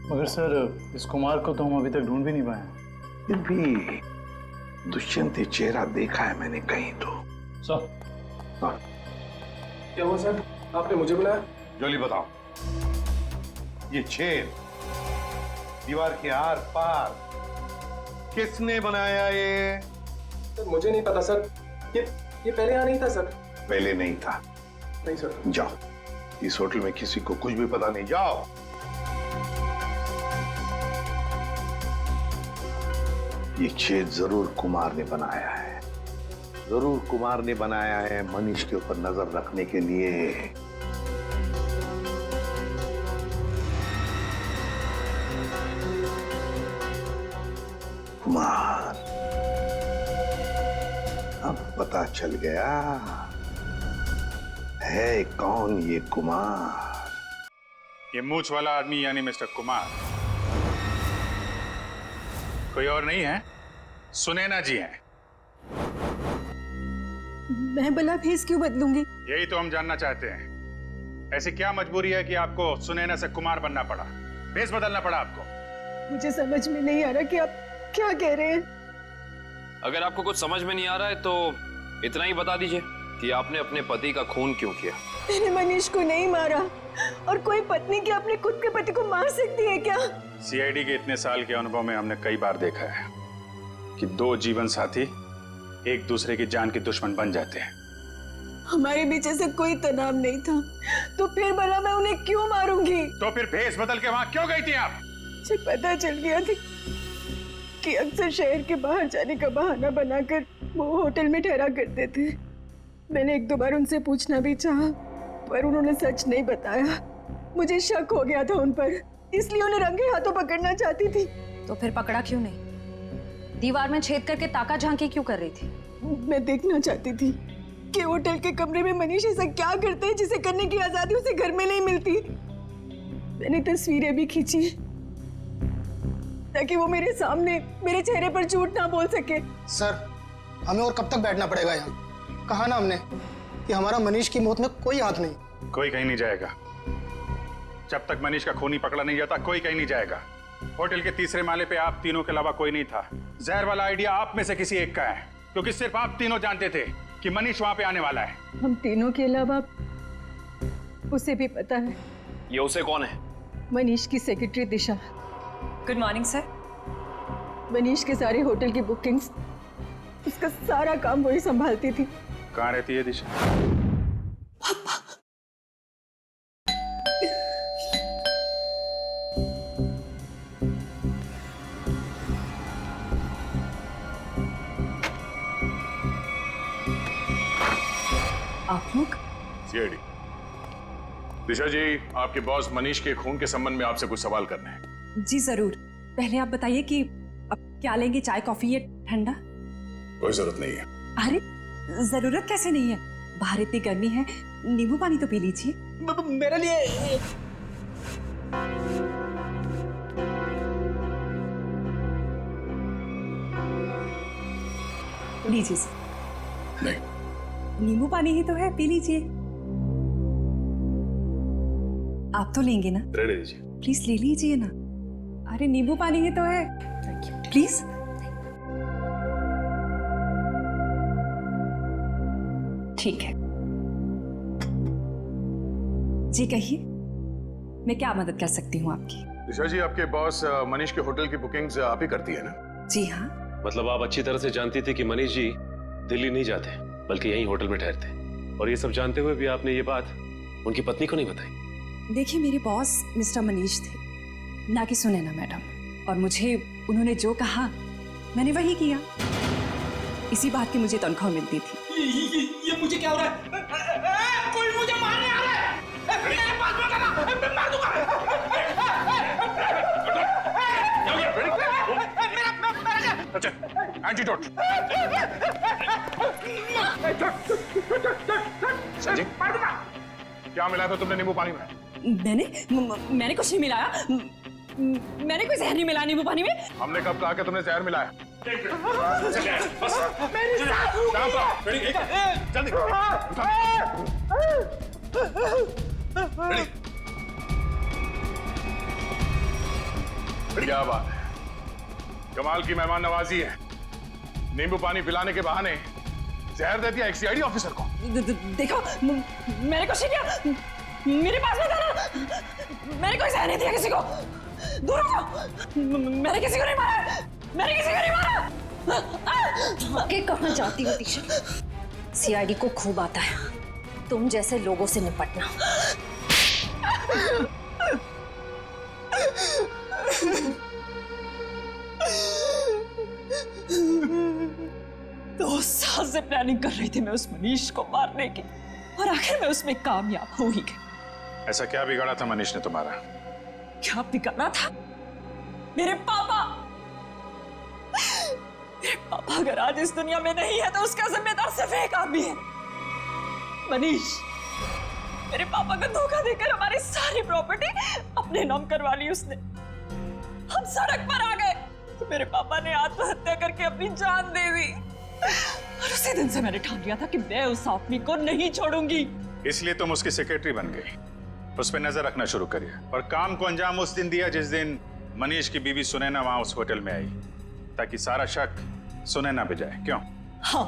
मगर सर इस कुमार को तो हम अभी तक ढूंढ भी नहीं पाए। फिर भी दुष्यंत ये चेहरा देखा है मैंने कहीं तो। सर क्या हुआ सर, आपने मुझे बुलाया? जॉली बताओ, ये छेद दीवार के आर पार किसने बनाया ये? सर मुझे नहीं पता सर, ये पहले यहाँ नहीं था सर। पहले नहीं था? नहीं सर। जाओ, इस होटल में किसी को कुछ भी पता नहीं, जाओ। ये छेद जरूर कुमार ने बनाया है, जरूर कुमार ने बनाया है मनीष के ऊपर नजर रखने के लिए। कुमार, अब पता चल गया है कौन ये कुमार। ये मूछ वाला आदमी यानी मिस्टर कुमार कोई और नहीं है, सुनैना जी हैं। मैं भला भेस क्यों बदलूंगी? यही तो हम जानना चाहते हैं, ऐसी क्या मजबूरी है कि आपको सुनैना से कुमार बनना पड़ा, भेस बदलना पड़ा आपको? मुझे समझ में नहीं आ रहा कि आप क्या कह रहे हैं। अगर आपको कुछ समझ में नहीं आ रहा है तो इतना ही बता दीजिए कि आपने अपने पति का खून क्यों किया। मैंने मनीष को नहीं मारा, और कोई पत्नी क्या अपने खुद के पति को मार सकती है क्या? सीआईडी के इतने साल के अनुभव में हमने कई बार देखा है कि दो जीवन साथी एक दूसरे की जान के दुश्मन बन जाते हैं। हमारे बीच ऐसा कोई तनाव नहीं था, तो फिर भला मैं उन्हें क्यों मारूंगी? तो फिर भेस बदल के वहां क्यों गई थी आप? मुझे पता चल गया था कि अक्सर शहर के बाहर जाने का बहाना बनाकर वो होटल में ठहरा करते थे। मैंने एक दो बार उनसे पूछना भी चाहा, पर उन्होंने सच नहीं बताया। मुझे शक हो गया था उन पर, इसलिए उन्हें रंगे हाथों पकड़ना चाहती थी। तो फिर पकड़ा क्यों नहीं? दीवार में छेद करके ताका झांकी क्यों कर रही थी? मैं देखना चाहती थी कि होटल के कमरे में मनीष ऐसा क्या करते हैं जिसे करने की आजादी उसे घर में नहीं मिलती। मैंने तस्वीरें भी खींची ताकि वो मेरे सामने मेरे चेहरे पर झूठ ना बोल सके। सर हमें और कब तक बैठना पड़ेगा यहाँ? कहा ना हमने कि हमारा मनीष की मौत में कोई हाथ नहीं। कोई कहीं नहीं जाएगा, जब तक मनीष का खूनी पकड़ा नहीं जाता कोई कहीं नहीं जाएगा। होटल के तीसरे माले पे आप तीनों के अलावा कोई नहीं था। जहर वाला आइडिया आप में से किसी एक का है, क्योंकि सिर्फ आप तीनों जानते थे कि मनीष वहां पे आने वाला है। हम तीनों के अलावा उसे भी पता है। ये उसे कौन है? मनीष की secretary Disha. Good morning sir. Manish के सारे होटल की बुकिंग्स, उसका सारा काम वही संभालती थी। कहाँ रहती है दिशा? आप लोग? सीआईडी। दिशा जी, आपके बॉस मनीष के खून के संबंध में आपसे कुछ सवाल करने हैं। जी जरूर। पहले आप बताइए कि अब क्या लेंगे, चाय कॉफी या ठंडा? कोई जरूरत नहीं है। अरे जरूरत कैसे नहीं है, बाहर इतनी गर्मी है, नींबू पानी तो पी लीजिए। मेरे लिए लीजिए सर। नहीं, नींबू पानी ही तो है, पी लीजिए। आप तो लेंगे ना? रहने दीजिए। प्लीज ले लीजिए ना। अरे नींबू पानी ही तो है, प्लीज। ठीक है जी, कहिए मैं क्या मदद कर सकती हूँ आपकी? दिशा जी, आपके बॉस मनीष के होटल की बुकिंग्स आप ही करती है ना? जी हाँ। मतलब आप अच्छी तरह से जानती थी कि मनीष जी दिल्ली नहीं जाते बल्कि यहीं होटल में ठहरते, और ये सब जानते हुए भी आपने ये बात उनकी पत्नी को नहीं बताई? देखिए, मेरे बॉस मिस्टर मनीष थे, ना कि सुनैना मैडम, और मुझे उन्होंने जो कहा मैंने वही किया। इसी बात की मुझे तनख्वाह मिलती थी। ये मुझे क्या हो रहा है? कोई मुझे मारने आ रहा है! मेरे पास मत आना, मैं मार दूंगा। एंटीडोट। संजय, क्या मिलाया था तुमने नींबू पानी में? मैंने कुछ नहीं मिलाया। मैंने कोई जहर नहीं मिलाया नींबू पानी में। हमने कब कहा कि तुमने जहर मिलाया? क्या बात है, कमाल की मेहमान नवाजी है। नींबू पानी पिलाने के बहाने जहर दे दिया एक सीआईडी ऑफिसर को। देखो, मैंने कुछ नहीं किया। मेरे पास में था ना, मैंने कोई जहर नहीं दिया किसी को। दूर हो जाओ। मैंने किसी को नहीं मारा। मैंने किसी को नहीं मारा। आगे कहाँ जाती हो दिशा? सीआईडी को खूब आता है तुम जैसे लोगों से निपटना। 2 साल से प्लानिंग कर रही थी मैं उस मनीष को मारने की, और आखिर में उसमें कामयाब हो ही गई। ऐसा क्या बिगाड़ा था मनीष ने तुम्हारा? क्या बिगाड़ा था? मेरे पापा अगर आज इस दुनिया में नहीं है तो उसका जिम्मेदार सिर्फ एक आदमी है, मनीष। मेरे पापा को धोखा देकर हमारी सारी प्रॉपर्टी अपने नाम करवा ली उसने। हम सड़क पर आ गए तो मेरे पापा ने आत्महत्या करके अपनी जान दे दी, और उसी दिन से मैंने ठान लिया था कि मैं उस आदमी को नहीं छोड़ूंगी। इसलिए तुम उसकी सेक्रेटरी बन गई, उस पर नजर रखना शुरू करिए, और काम को अंजाम उस दिन दिया जिस दिन मनीष की बीवी सुनैना वहां उस होटल में आई, ताकि सारा शक सुनैना पे जाए। क्यों? हाँ,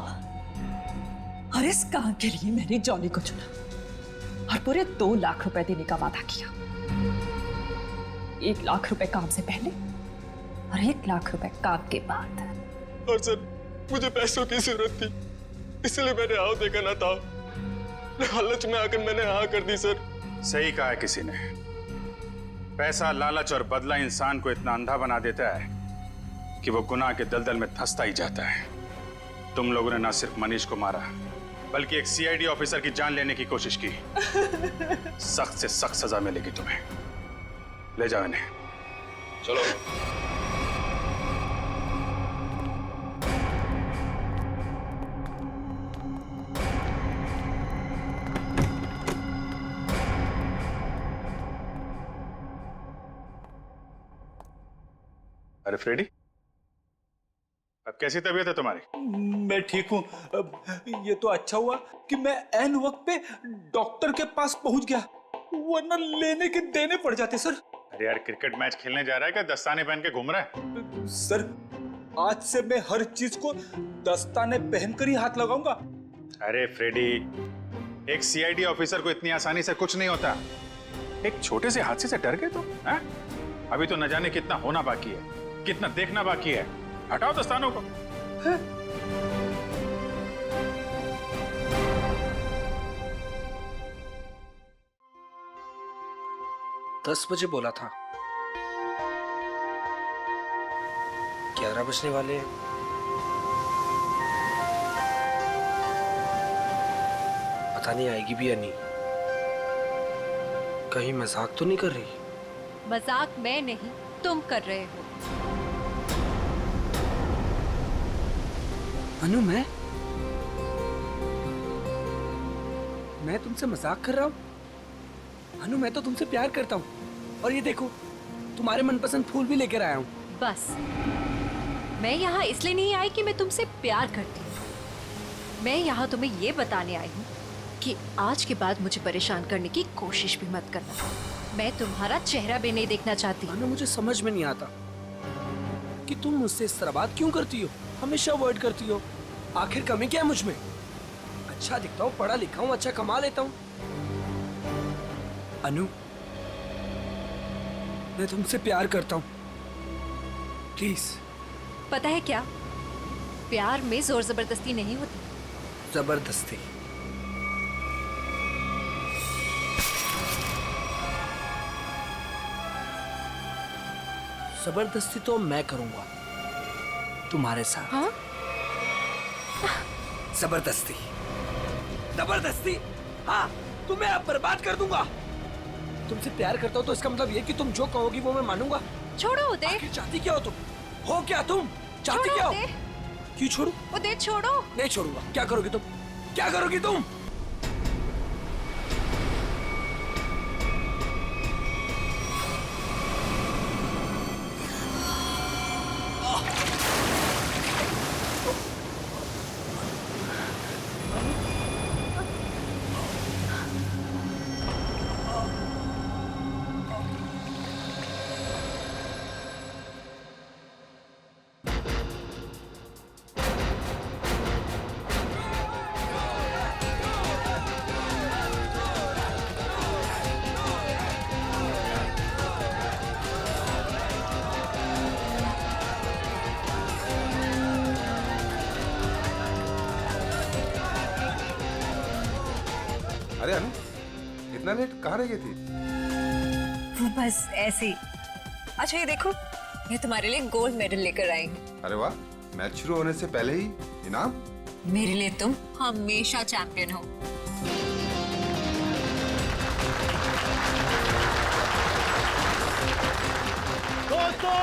और इस काम के लिए मैंने जॉनी को चुना और पूरे 2 लाख रुपए देने का वादा किया। 1 लाख रुपए काम से पहले और 1 लाख रुपए काम के बाद। और सर, मुझे पैसों की जरूरत थी, इसलिए मैंने हाँ देखा ना था। लालच में आकर मैंने हाँ कर दी सर। सही कहा है किसी ने, पैसा, लालच और बदला इंसान को इतना अंधा बना देता है कि वो गुनाह के दलदल में धंसता ही जाता है। तुम लोगों ने ना सिर्फ मनीष को मारा, बल्कि एक सीआईडी ऑफिसर की जान लेने की कोशिश की। सख्त से सख्त सजा मिलेगी तुम्हें। ले जाओ इन्हें। चलो। अरे फ्रेडी, अब कैसी तबीयत है तुम्हारी? मैं ठीक हूँ। ये तो अच्छा हुआ कि मैं ऐन वक्त पे डॉक्टर के पास पहुंच गया, वरना लेने के देने पड़ जाते सर। अरे यार, क्रिकेट मैच खेलने जा रहा है क्या दस्ताने पहन के घूम रहा है? सर, आज से मैं हर चीज को दस्ताने पहनकर ही हाथ लगाऊंगा। अरे फ्रेडी, एक सीआईडी ऑफिसर को इतनी आसानी से कुछ नहीं होता। एक छोटे से हादसे से डर गए तुम? अभी तो न जाने कितना होना बाकी है, कितना देखना बाकी है। हटाओ दस्तानों को। 10 बजे बोला था, 11 बजने वाले हैं। पता नहीं आएगी भी या नहीं। कहीं मजाक तो नहीं कर रही? मजाक मैं नहीं, तुम कर रहे हो। अनु, मैं तुमसे मजाक कर रहा हूँ? अनु, मैं तो तुमसे प्यार करता हूँ, और ये देखो तुम्हारे मनपसंद फूल भी लेकर आया हूँ। बस, मैं यहाँ इसलिए नहीं आई कि मैं तुमसे प्यार करती हूँ। मैं यहाँ तुम्हें ये बताने आई हूँ कि आज के बाद मुझे परेशान करने की कोशिश भी मत करना। मैं तुम्हारा चेहरा भी नहीं देखना चाहती। अनु, मुझे समझ में नहीं आता कि तुम मुझसे इस तरह बात क्यों करती हो, हमेशा अवॉइड करती हो। आखिर कमी क्या है मुझ में? अच्छा दिखता हूँ, पढ़ा लिखा हूँ, अच्छा कमा लेता हूँ। अनु, मैं तुमसे प्यार करता हूँ, प्लीज। पता है क्या, प्यार में जोर जबरदस्ती नहीं होती। जबरदस्ती? जबरदस्ती तो मैं करूंगा तुम्हारे साथ। हाँ? जबरदस्ती, जबरदस्ती, हाँ, तुम्हें अब बर्बाद कर दूंगा। तुमसे प्यार करता हूँ तो इसका मतलब ये कि तुम जो कहोगी वो मैं मानूंगा। छोड़ो उदय। आखिर चाहती क्या हो तुम? हो क्या तुम? चाहती क्या हो? क्यों छोड़ू? वो दे छोड़ो। नहीं छोड़ूंगा। क्या करोगी तुम? क्या करोगी तुम? अरे अनु, इतना लेट कहाँ रह गई थी? वो बस ऐसे ही। अच्छा ये देखो, मैं तुम्हारे लिए गोल्ड मेडल लेकर आई हूँ। अरे वाह, मैच शुरू होने से पहले ही इनाम? मेरे लिए तुम हमेशा चैंपियन हो। दोस्तों,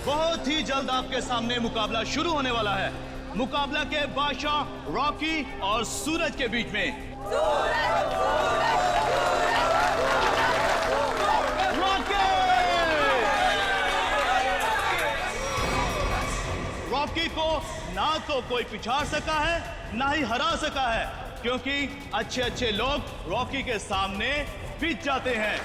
बहुत ही जल्द आपके सामने मुकाबला शुरू होने वाला है। मुकाबला के बादशाह रॉकी और सूरज के बीच में। रॉकी को ना तो कोई पिछाड़ सका है ना ही हरा सका है, क्योंकि अच्छे अच्छे लोग रॉकी के सामने बीत जाते हैं।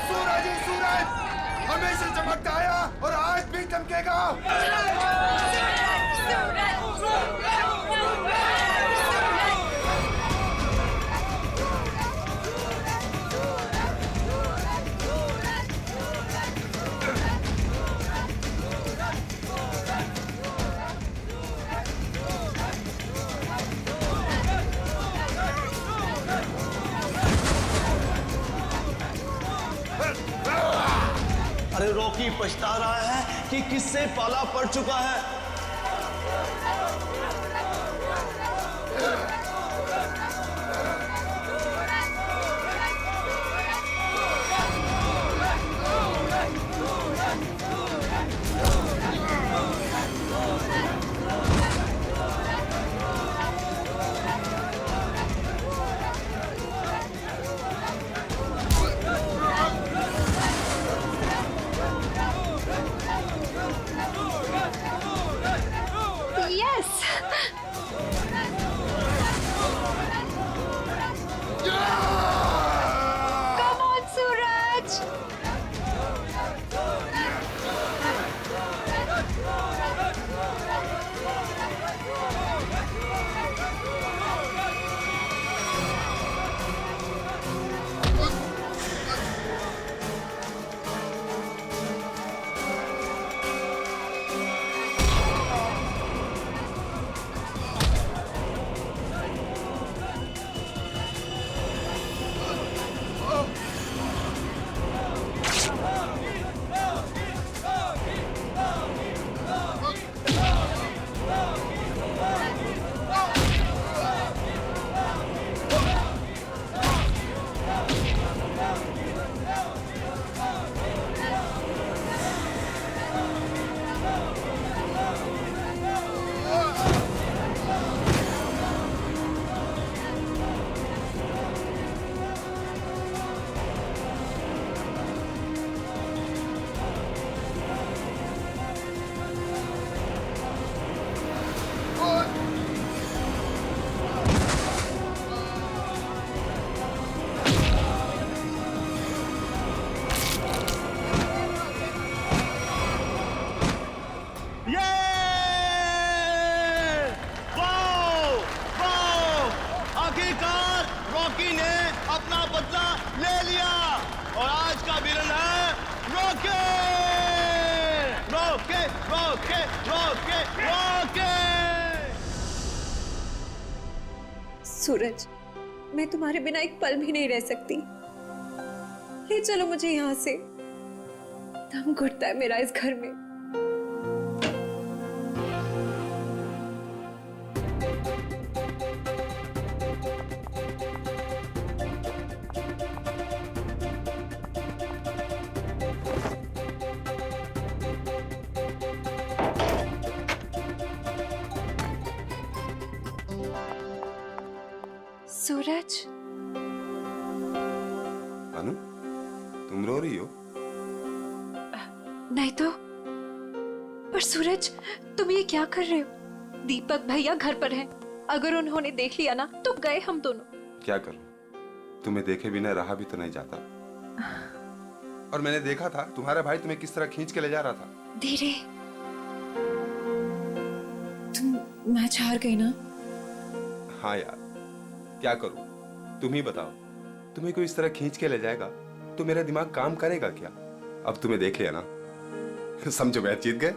सूरज ही सूरज हमेशा चमकता आया और आज भी चमकेगा। अरे रॉकी पछता रहा है कि किससे पाला पड़ चुका है। आगे रॉकी। सूरज, मैं तुम्हारे बिना एक पल भी नहीं रह सकती। ले चलो मुझे यहाँ से, दम घुटता है मेरा इस घर में। सूरज, अनु, तुम रो रही हो? नहीं तो। पर सूरज, तुम ये क्या कर रहे हो? दीपक भैया घर पर हैं। अगर उन्होंने देख लिया ना तो गए हम दोनों। क्या करूं? तुम्हें देखे बिना रहा भी तो नहीं जाता। और मैंने देखा था तुम्हारा भाई तुम्हें किस तरह खींच के ले जा रहा था। धीरे। तुम मैच हार गई ना? हाँ यार, क्या करूं? तुम ही बताओ। तुम्हें कोई इस तरह खींच के ले जाएगा तो मेरा दिमाग काम करेगा क्या? अब तुम्हें देख लिया ना, समझो मैच जीत गए।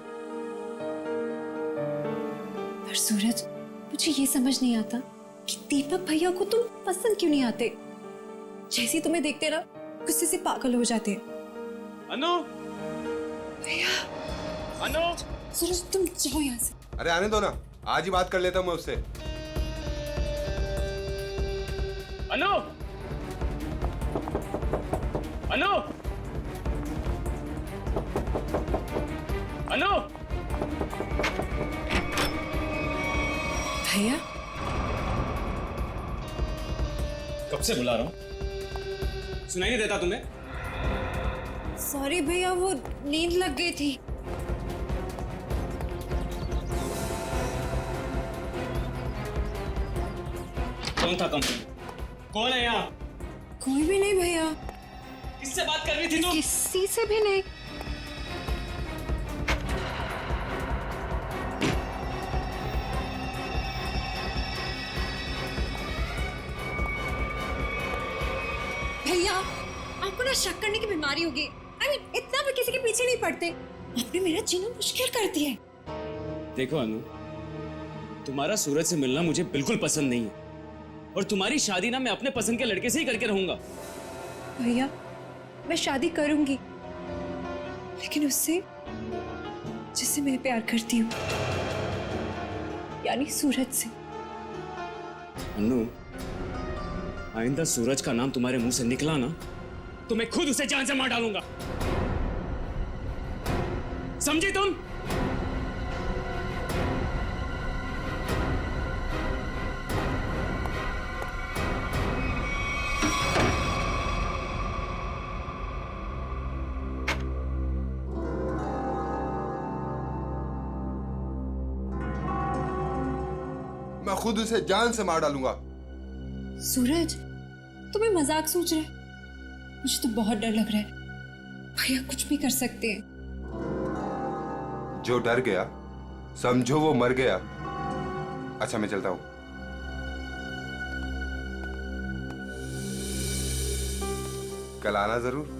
पर सूरज, मुझे ये समझ नहीं आता कि दीपक भैया को तुम पसंद क्यों नहीं आते? जैसे तुम्हें देखते ना गुस्से से पागल हो जाते हैं। अनु, भैया, अनु, सूरज तुम जाओ यहाँ से। अरे आने दो ना, आज ही बात कर लेता हूँ मैं उससे। अनु, अनु, अनु, भैया कब से बुला रहा हूं, सुनाई नहीं देता तुम्हें? सॉरी भैया, वो नींद लग गई थी। कौन था कंपनी? कौन है यहाँ? कोई भी नहीं भैया। किससे बात कर रही थी तुम? किसी से भी नहीं। भैया, आपको ना शक करने की बीमारी होगी। I mean, इतना भी किसी के पीछे नहीं पड़ते। आपने मेरा जीना मुश्किल कर दिया है। देखो अनु, तुम्हारा सूरज से मिलना मुझे बिल्कुल पसंद नहीं है, और तुम्हारी शादी ना मैं अपने पसंद के लड़के से ही करके रहूंगा। भैया, मैं शादी करूंगी, लेकिन उससे जिससे मैं प्यार करती हूँ, यानी सूरज से। अनु, आइंदा सूरज का नाम तुम्हारे मुंह से निकला ना तो मैं खुद उसे जान से मार डालूंगा। समझी तुम? मैं खुद उसे जान से मार डालूंगा। सूरज, तुम्हें मजाक सोच रहे? मुझे तो बहुत डर लग रहा है। भैया कुछ भी कर सकते हैं। जो डर गया समझो वो मर गया। अच्छा मैं चलता हूं। कल आना जरूर।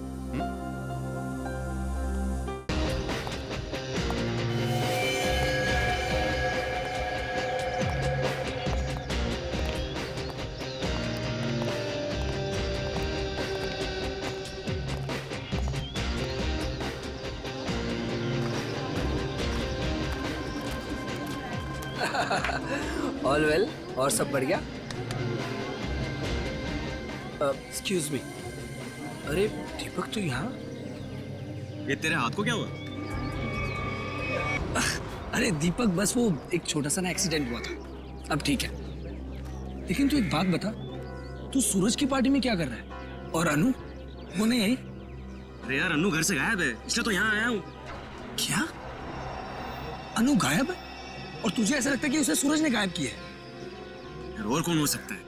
ऑल वेल, और सब बढ़िया? एक्सक्यूज मी, अरे दीपक तू यहाँ? ये तेरे हाथ को क्या हुआ? अरे दीपक, बस वो एक छोटा सा ना एक्सीडेंट हुआ था, अब ठीक है। लेकिन तू एक बात बता, तू सूरज की पार्टी में क्या कर रहा है? और अनु वो नहीं आई? अरे यार, अनु घर से गायब है, इसलिए तो यहाँ आया हूँ। क्या? अनु गायब है? और तुझे ऐसा लगता है कि उसे सूरज ने गायब किया है? यार और कौन हो सकता है?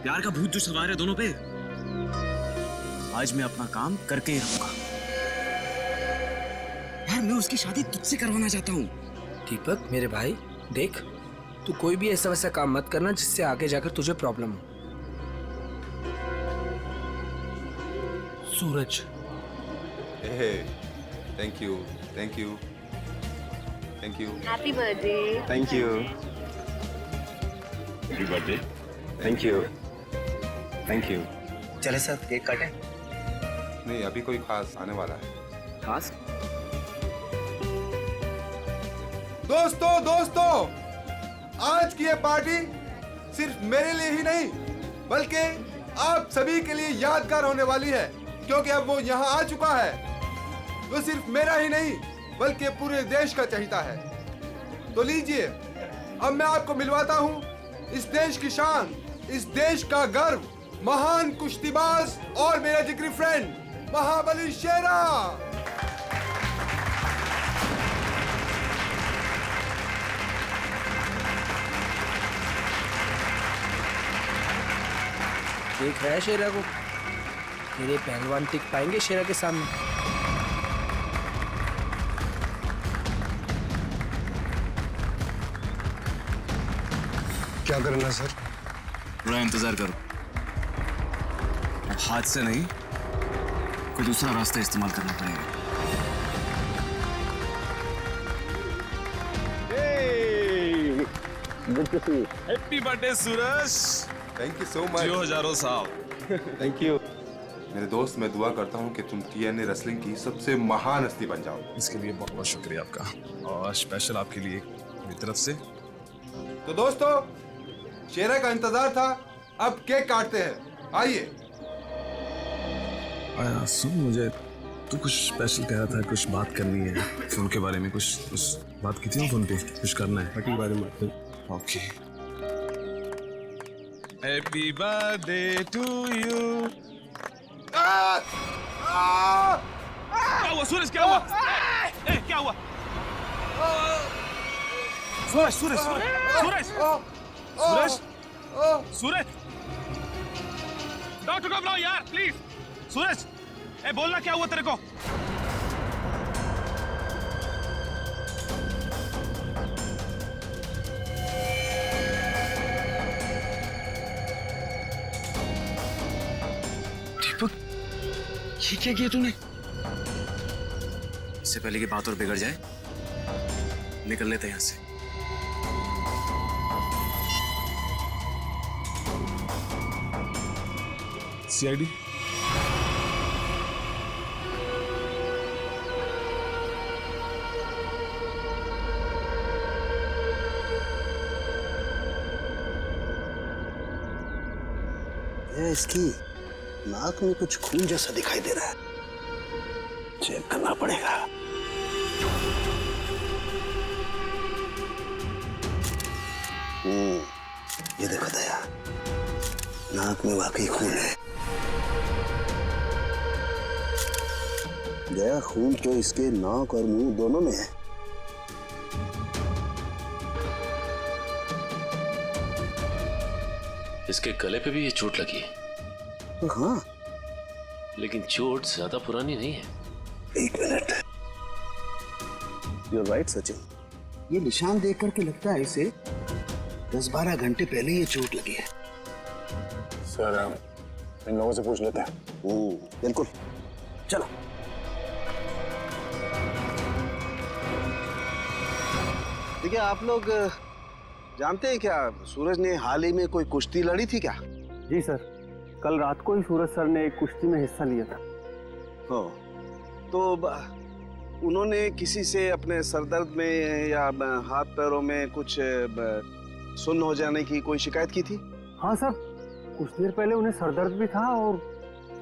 प्यार का भूत जो सवार है दोनों पे। आज मैं अपना काम करके ही रहूंगा। यार मैं उसकी शादी तुझसे करवाना चाहता हूँ। दीपक मेरे भाई, देख तू कोई भी ऐसा वैसा काम मत करना जिससे आगे जाकर तुझे प्रॉब्लम हो। Suraj, thank you. Thank you. Happy birthday. Thank you. Happy birthday. Thank you. Thank you. चले सर केक काटें? नहीं, अभी कोई खास आने वाला है। खास? दोस्तों, आज की ये पार्टी सिर्फ मेरे लिए ही नहीं बल्कि आप सभी के लिए यादगार होने वाली है, क्योंकि अब वो यहाँ आ चुका है। वो सिर्फ मेरा ही नहीं बल्कि पूरे देश का चहेता है। तो लीजिए, अब मैं आपको मिलवाता हूँ इस देश की शान, इस देश का गर्व, महान कुश्तीबाज और मेरा जिगरी फ्रेंड महाबली शेरा। देख रहा है शेरा को? तेरे पहलवान टिक पाएंगे शेरा के सामने? क्या करना है सर? थोड़ा इंतजार करो। अब हाथ से नहीं, कोई दूसरा रास्ता इस्तेमाल करना पड़ेगा। Good to see you. Happy birthday Suraj. Thank you so much. जियो हजारों साल। Thank you. मेरे दोस्त, मैं दुआ करता हूँ कि तुम TNA रेसलिंग की सबसे महान हस्ती बन जाओ। इसके लिए बहुत बहुत शुक्रिया आपका, और स्पेशल आपके लिए मेरी तरफ से। तो दोस्तों, शेरा का इंतजार था, अब केक काटते हैं। आइए। आया सुन, मुझे तू कुछ स्पेशल कह रहा था, कुछ बात करनी है फोन के बारे में। कुछ बात की थी ना फोन पे, कुछ करना है के बारे में। Okay. Happy birthday to you. क्या हुआ सूरज? क्या हुआ? क्या हुआ? सूरज सूरज सूरज सूरज सूरज, डॉक्टर को बुलाओ यार प्लीज। सूरज, बोलना क्या हुआ तेरे को? दीपक, ये क्या किया तूने? इससे पहले की बात और बिगड़ जाए, निकल लेते हैं यहाँ से। CID? इसकी नाक में कुछ खून जैसा दिखाई दे रहा है, चेक करना पड़ेगा। ये देखो दया, नाक में वाकई खून है। दया, खून तो इसके नाक और मुंह दोनों में है। इसके गले पे भी ये चोट लगी है। हाँ, लेकिन चोट ज्यादा पुरानी नहीं है। एक मिनट। You're right, Sachin. ये निशान देख करके लगता है इसे 10-12 घंटे पहले ये चोट लगी है। सर, इन लोगों से पूछ लेते हैं। बिल्कुल, चलो। देखिए, आप लोग जानते हैं क्या, सूरज ने हाल ही में कोई कुश्ती लड़ी थी क्या? जी सर, कल रात को ही सूरज सर ने एक कुश्ती में हिस्सा लिया था। तो उन्होंने किसी से अपने सरदर्द में या हाथ पैरों में कुछ सुन्न हो जाने की कोई शिकायत की थी? हाँ सर, कुछ देर पहले उन्हें सरदर्द भी था और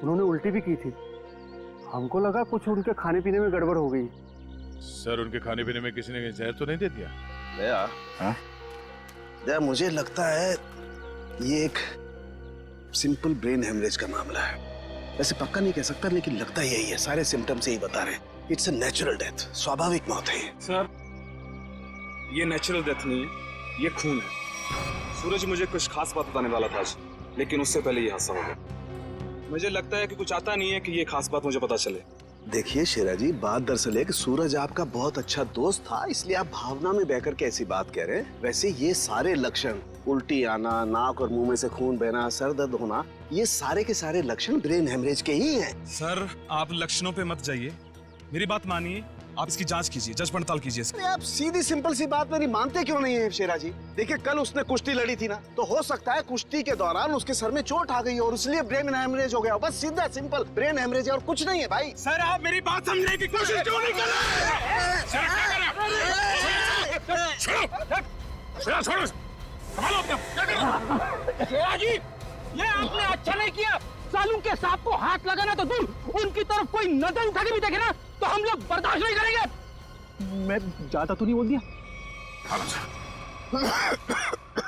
उन्होंने उल्टी भी की थी। हमको लगा कुछ उनके खाने पीने में गड़बड़ हो गई। सर, उनके खाने पीने में किसी ने जहर तो नहीं दे दिया? दया, दया, मुझे लगता है ये एक सिंपल ब्रेन हेमरेज का मामला है। वैसे पक्का नहीं कह सकता, लेकिन लगता यही है। सारे सिम्टम्स यही बता रहे हैं। इट्स अ नेचुरल डेथ, स्वाभाविक मौत है। सर, ये नेचुरल डेथ नहीं है, ये खून है। सूरज मुझे कुछ खास बात बताने वाला था आज, लेकिन उससे पहले ये हादसा हो गया। मुझे लगता है कि कुछ आता नहीं है कि ये खास बात मुझे पता चले। देखिए शेरा जी, बात दरअसल है कि सूरज आपका बहुत अच्छा दोस्त था, इसलिए आप भावना में बहकर के ऐसी बात कह रहे हैं। वैसे ये सारे लक्षण, उल्टी आना, नाक और मुंह में से खून बहना, सर दर्द होना, ये सारे के सारे लक्षण ब्रेन हेमरेज के ही हैं। सर, आप लक्षणों पे मत जाइए, मेरी बात मानिए। आप इसकी जांच कीजिए, जांच पड़ताल कीजिए। अरे आप सीधी सिंपल सी बात मेरी मानते क्यों नहीं है शेरा जी? देखिए कल उसने कुश्ती लड़ी थी ना, तो हो सकता है कुश्ती के दौरान उसके सर में चोट आ गई और इसलिए ब्रेन हेमरेज हो गया। बस सीधा सिंपल ब्रेन हेमरेज है और कुछ नहीं है भाई। सर आप मेरी बात समझने की कोशिश क्यों नहीं कर रहे? शेरा जी, ये आपने अच्छा नहीं किया। सालू के सांप को हाथ लगाना तो दूर, उनकी तरफ कोई नजर उठा के भी देखे ना तो हम लोग बर्दाश्त नहीं करेंगे। मैं ज्यादा तो नहीं बोल दिया?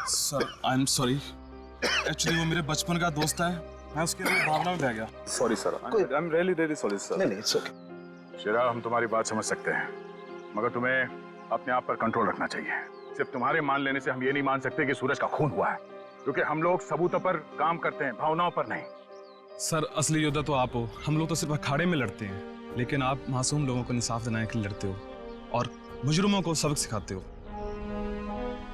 Sir I am sorry, actually वो मेरे बचपन का दोस्त है, मैं उसके लिए भावना में बह गया। Sorry sir, I am really really sorry sir. नहीं इट्स ओके। शेरा, हम तुम्हारी बात समझ सकते हैं, मगर तुम्हें अपने आप पर कंट्रोल रखना चाहिए। सिर्फ तुम्हारे मान लेने से हम ये नहीं मान सकते कि सूरज का खून हुआ है, क्योंकि हम लोग सबूतों पर काम करते हैं, भावनाओं पर नहीं। सर असली योद्धा तो आप हो, हम लोग तो सिर्फ अखाड़े में लड़ते हैं, लेकिन आप मासूम लोगों को इंसाफ दिलाने के लिए लड़ते हो और मुजरिमों को सबक सिखाते हो।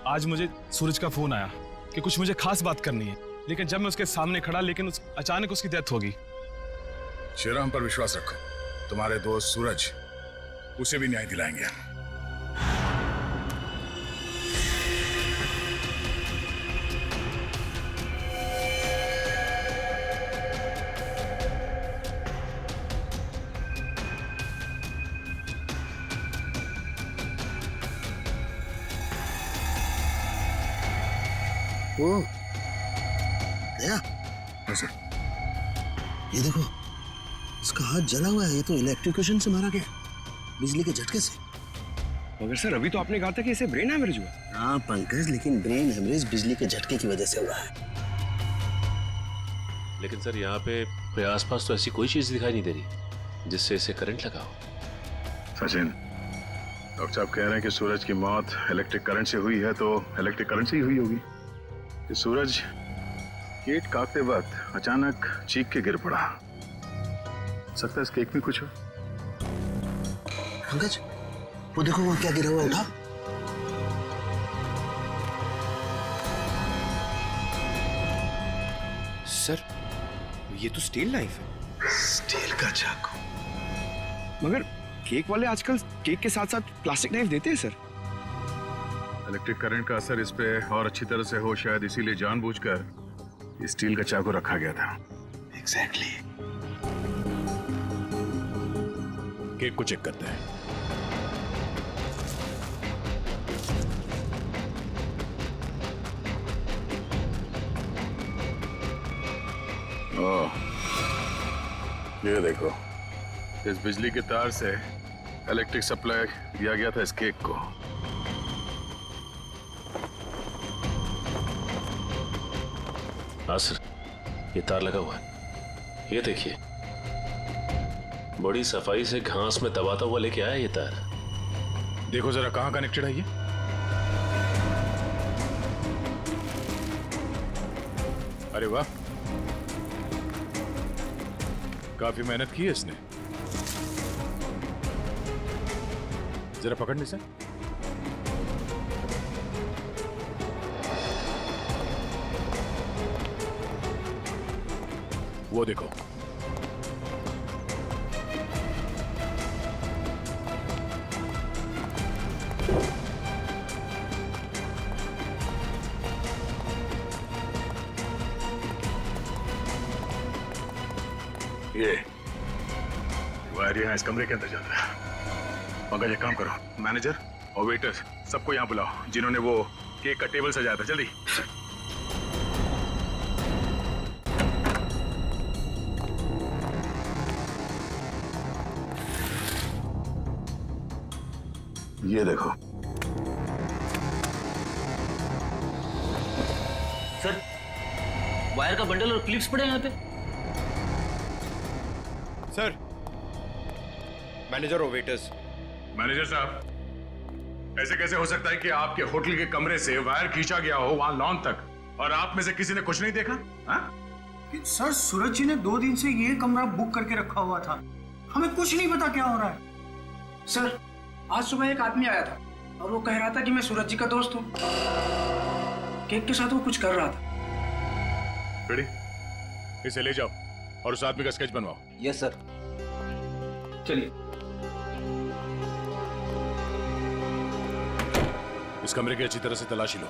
आज मुझे सूरज का फोन आया कि कुछ मुझे खास बात करनी है, लेकिन जब मैं उसके सामने खड़ा, लेकिन अचानक उसकी डेथ होगी। शेरा, हम पर विश्वास रखो, तुम्हारे दोस्त सूरज, उसे भी न्याय दिलाएंगे। ओ गया? ये देखो, इसका हाथ जला हुआ है। ये तो इलेक्ट्रिक्यूशन से मारा गया, बिजली के झटके से। मगर सर अभी तो आपने कहा था कि इसे ब्रेन हेमरेज हुआ। हाँ पंकज, लेकिन ब्रेन हेमरेज बिजली के झटके की वजह से हुआ है। लेकिन सर यहाँ पे आसपास तो ऐसी कोई चीज दिखाई नहीं दे रही जिससे इसे करंट लगा हो। सचिन, डॉक्टर साहब कह रहे हैं कि सूरज की मौत इलेक्ट्रिक करंट से हुई है, तो इलेक्ट्रिक करंट से ही हुई होगी। कि सूरज केक काटते वक्त अचानक चीख के गिर पड़ा। सकता है इस केक में कुछ हो। पंकज, वो देखो वहां क्या गिरा हुआ, उठा। सर ये तो स्टील नाइफ है। स्टील का चाकू। मगर केक वाले आजकल केक के साथ साथ प्लास्टिक नाइफ देते हैं सर। इलेक्ट्रिक करंट का असर इस पे और अच्छी तरह से हो, शायद इसीलिए जानबूझकर स्टील का चाकू रखा गया था। एग्जैक्टली। केक को चेक करते हैं। ओह, ये देखो, इस बिजली के तार से इलेक्ट्रिक सप्लाई दिया गया था इस केक को। हाँ सर, ये तार लगा हुआ है, ये देखिए, बड़ी सफाई से घास में दबाता हुआ लेके आया ये तार। देखो जरा कहां कनेक्टेड है ये। अरे वाह, काफी मेहनत की है इसने। जरा पकड़ने से। वो देखो, ये वायर यहाँ इस कमरे के अंदर जाता है। मगर ये काम करो, मैनेजर और वेटर सबको यहाँ बुलाओ जिन्होंने वो केक का टेबल सजाया था। जल्दी। ये देखो सर, वायर का बंडल और क्लिप्स पड़े हैं यहाँ पे। सर, मैनेजर और वेटर्स। मैनेजर साहब, ऐसे कैसे हो सकता है कि आपके होटल के कमरे से वायर खींचा गया हो वहां लॉन तक, और आप में से किसी ने कुछ नहीं देखा? सर, सूरज जी ने 2 दिन से ये कमरा बुक करके रखा हुआ था, हमें कुछ नहीं पता क्या हो रहा है। सर, आज सुबह एक आदमी आया था और वो कह रहा था कि मैं सूरज जी का दोस्त हूँ। केक के साथ वो कुछ कर रहा था। रेडी, इसे ले जाओ और उस आदमी का स्केच बनवाओ। Yes sir. चलिए। इस कमरे की अच्छी तरह से तलाशी लो।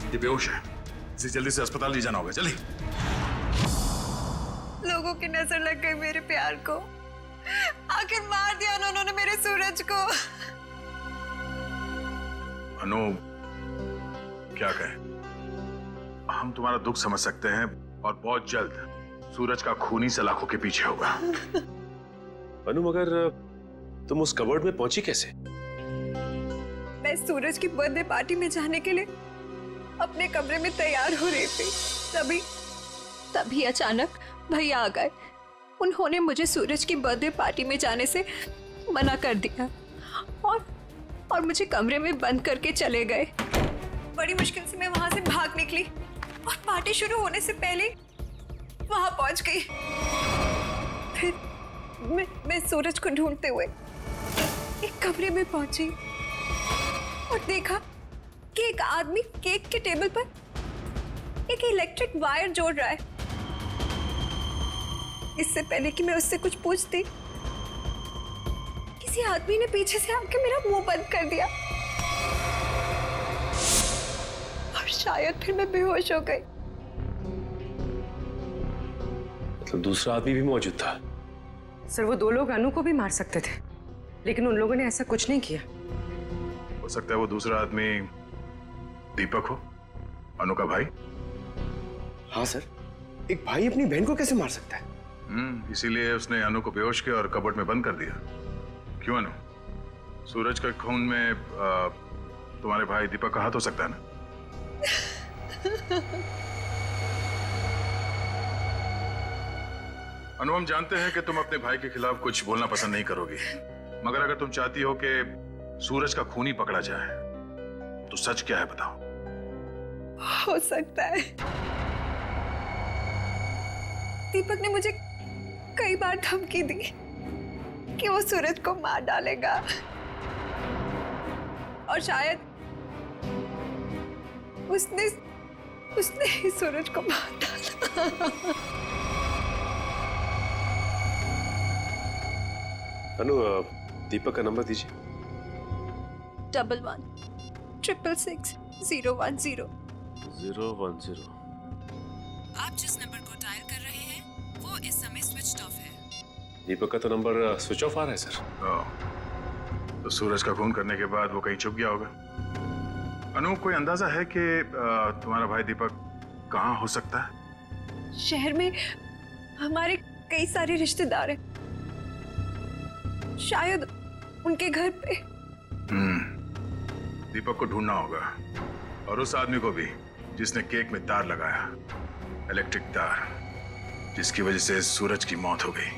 ये बेहोश है, इसे जल्दी से अस्पताल ले जाना होगा। जल्दी। लोगों की नजर लग गई मेरे प्यार को। आखिर मार दिया ना उन्होंने मेरे सूरज को। अनु, क्या कहें? हम तुम्हारा दुख समझ सकते हैं और बहुत जल्द सूरज का खून ही सलाखों के पीछे होगा। अनु, मगर तुम उस कबर्ड में पहुंची कैसे? मैं सूरज की बर्थडे पार्टी में जाने के लिए अपने कमरे में तैयार हो रही थी। तभी अचानक भैया आ गए। उन्होंने मुझे सूरज की बर्थडे पार्टी में जाने से मना कर दिया और मुझे कमरे में बंद करके चले गए। बड़ी मुश्किल से मैं वहां से भाग निकली और पार्टी शुरू होने से पहले वहां पहुंच गई। फिर मैं सूरज को ढूंढते हुए एक कमरे में पहुंची और देखा कि एक आदमी केक के टेबल पर एक इलेक्ट्रिक वायर जोड़ रहा है। इससे पहले कि मैं उससे कुछ पूछती, किसी आदमी ने पीछे से आके मेरा मुंह बंद कर दिया और शायद फिर मैं बेहोश हो गई। मतलब दूसरा आदमी भी मौजूद था? सर, वो दो लोग अनु को भी मार सकते थे, लेकिन उन लोगों ने ऐसा कुछ नहीं किया। हो सकता है वो दूसरा आदमी दीपक हो, अनु का भाई। हाँ सर, एक भाई अपनी बहन को कैसे मार सकता है? इसीलिए उसने अनु को बेहोश किया और कबर्ड में बंद कर दिया। क्यों अनु? सूरज के खून में तुम्हारे भाई दीपक का हाथ हो सकता है ना? अनु, हम जानते हैं कि तुम अपने भाई के खिलाफ कुछ बोलना पसंद नहीं करोगी, मगर अगर तुम चाहती हो कि सूरज का खून ही पकड़ा जाए तो सच क्या है बताओ। हो सकता है दीपक ने मुझे कई बार धमकी दी कि वो सूरज को मार डालेगा और शायद उसने ही सूरज को मार डाला। अनु, दीपक का नंबर दीजिए। 11-666-010। 010। आप जिस नंबर को डायल कर रहे हैं वो इस समय स्विच ऑफ है। दीपक का तो नंबर स्विच ऑफ आ रहा है सर। तो सूरज का खून करने के बाद वो कहीं छुप गया होगा। अनु, कोई अंदाजा है कि तुम्हारा भाई दीपक कहाँ हो सकता है? शहर में हमारे कई सारे रिश्तेदार हैं, शायद उनके घर पे। दीपक को ढूंढना होगा और उस आदमी को भी जिसने केक में तार लगाया, इलेक्ट्रिक तार, जिसकी वजह से सूरज की मौत हो गई।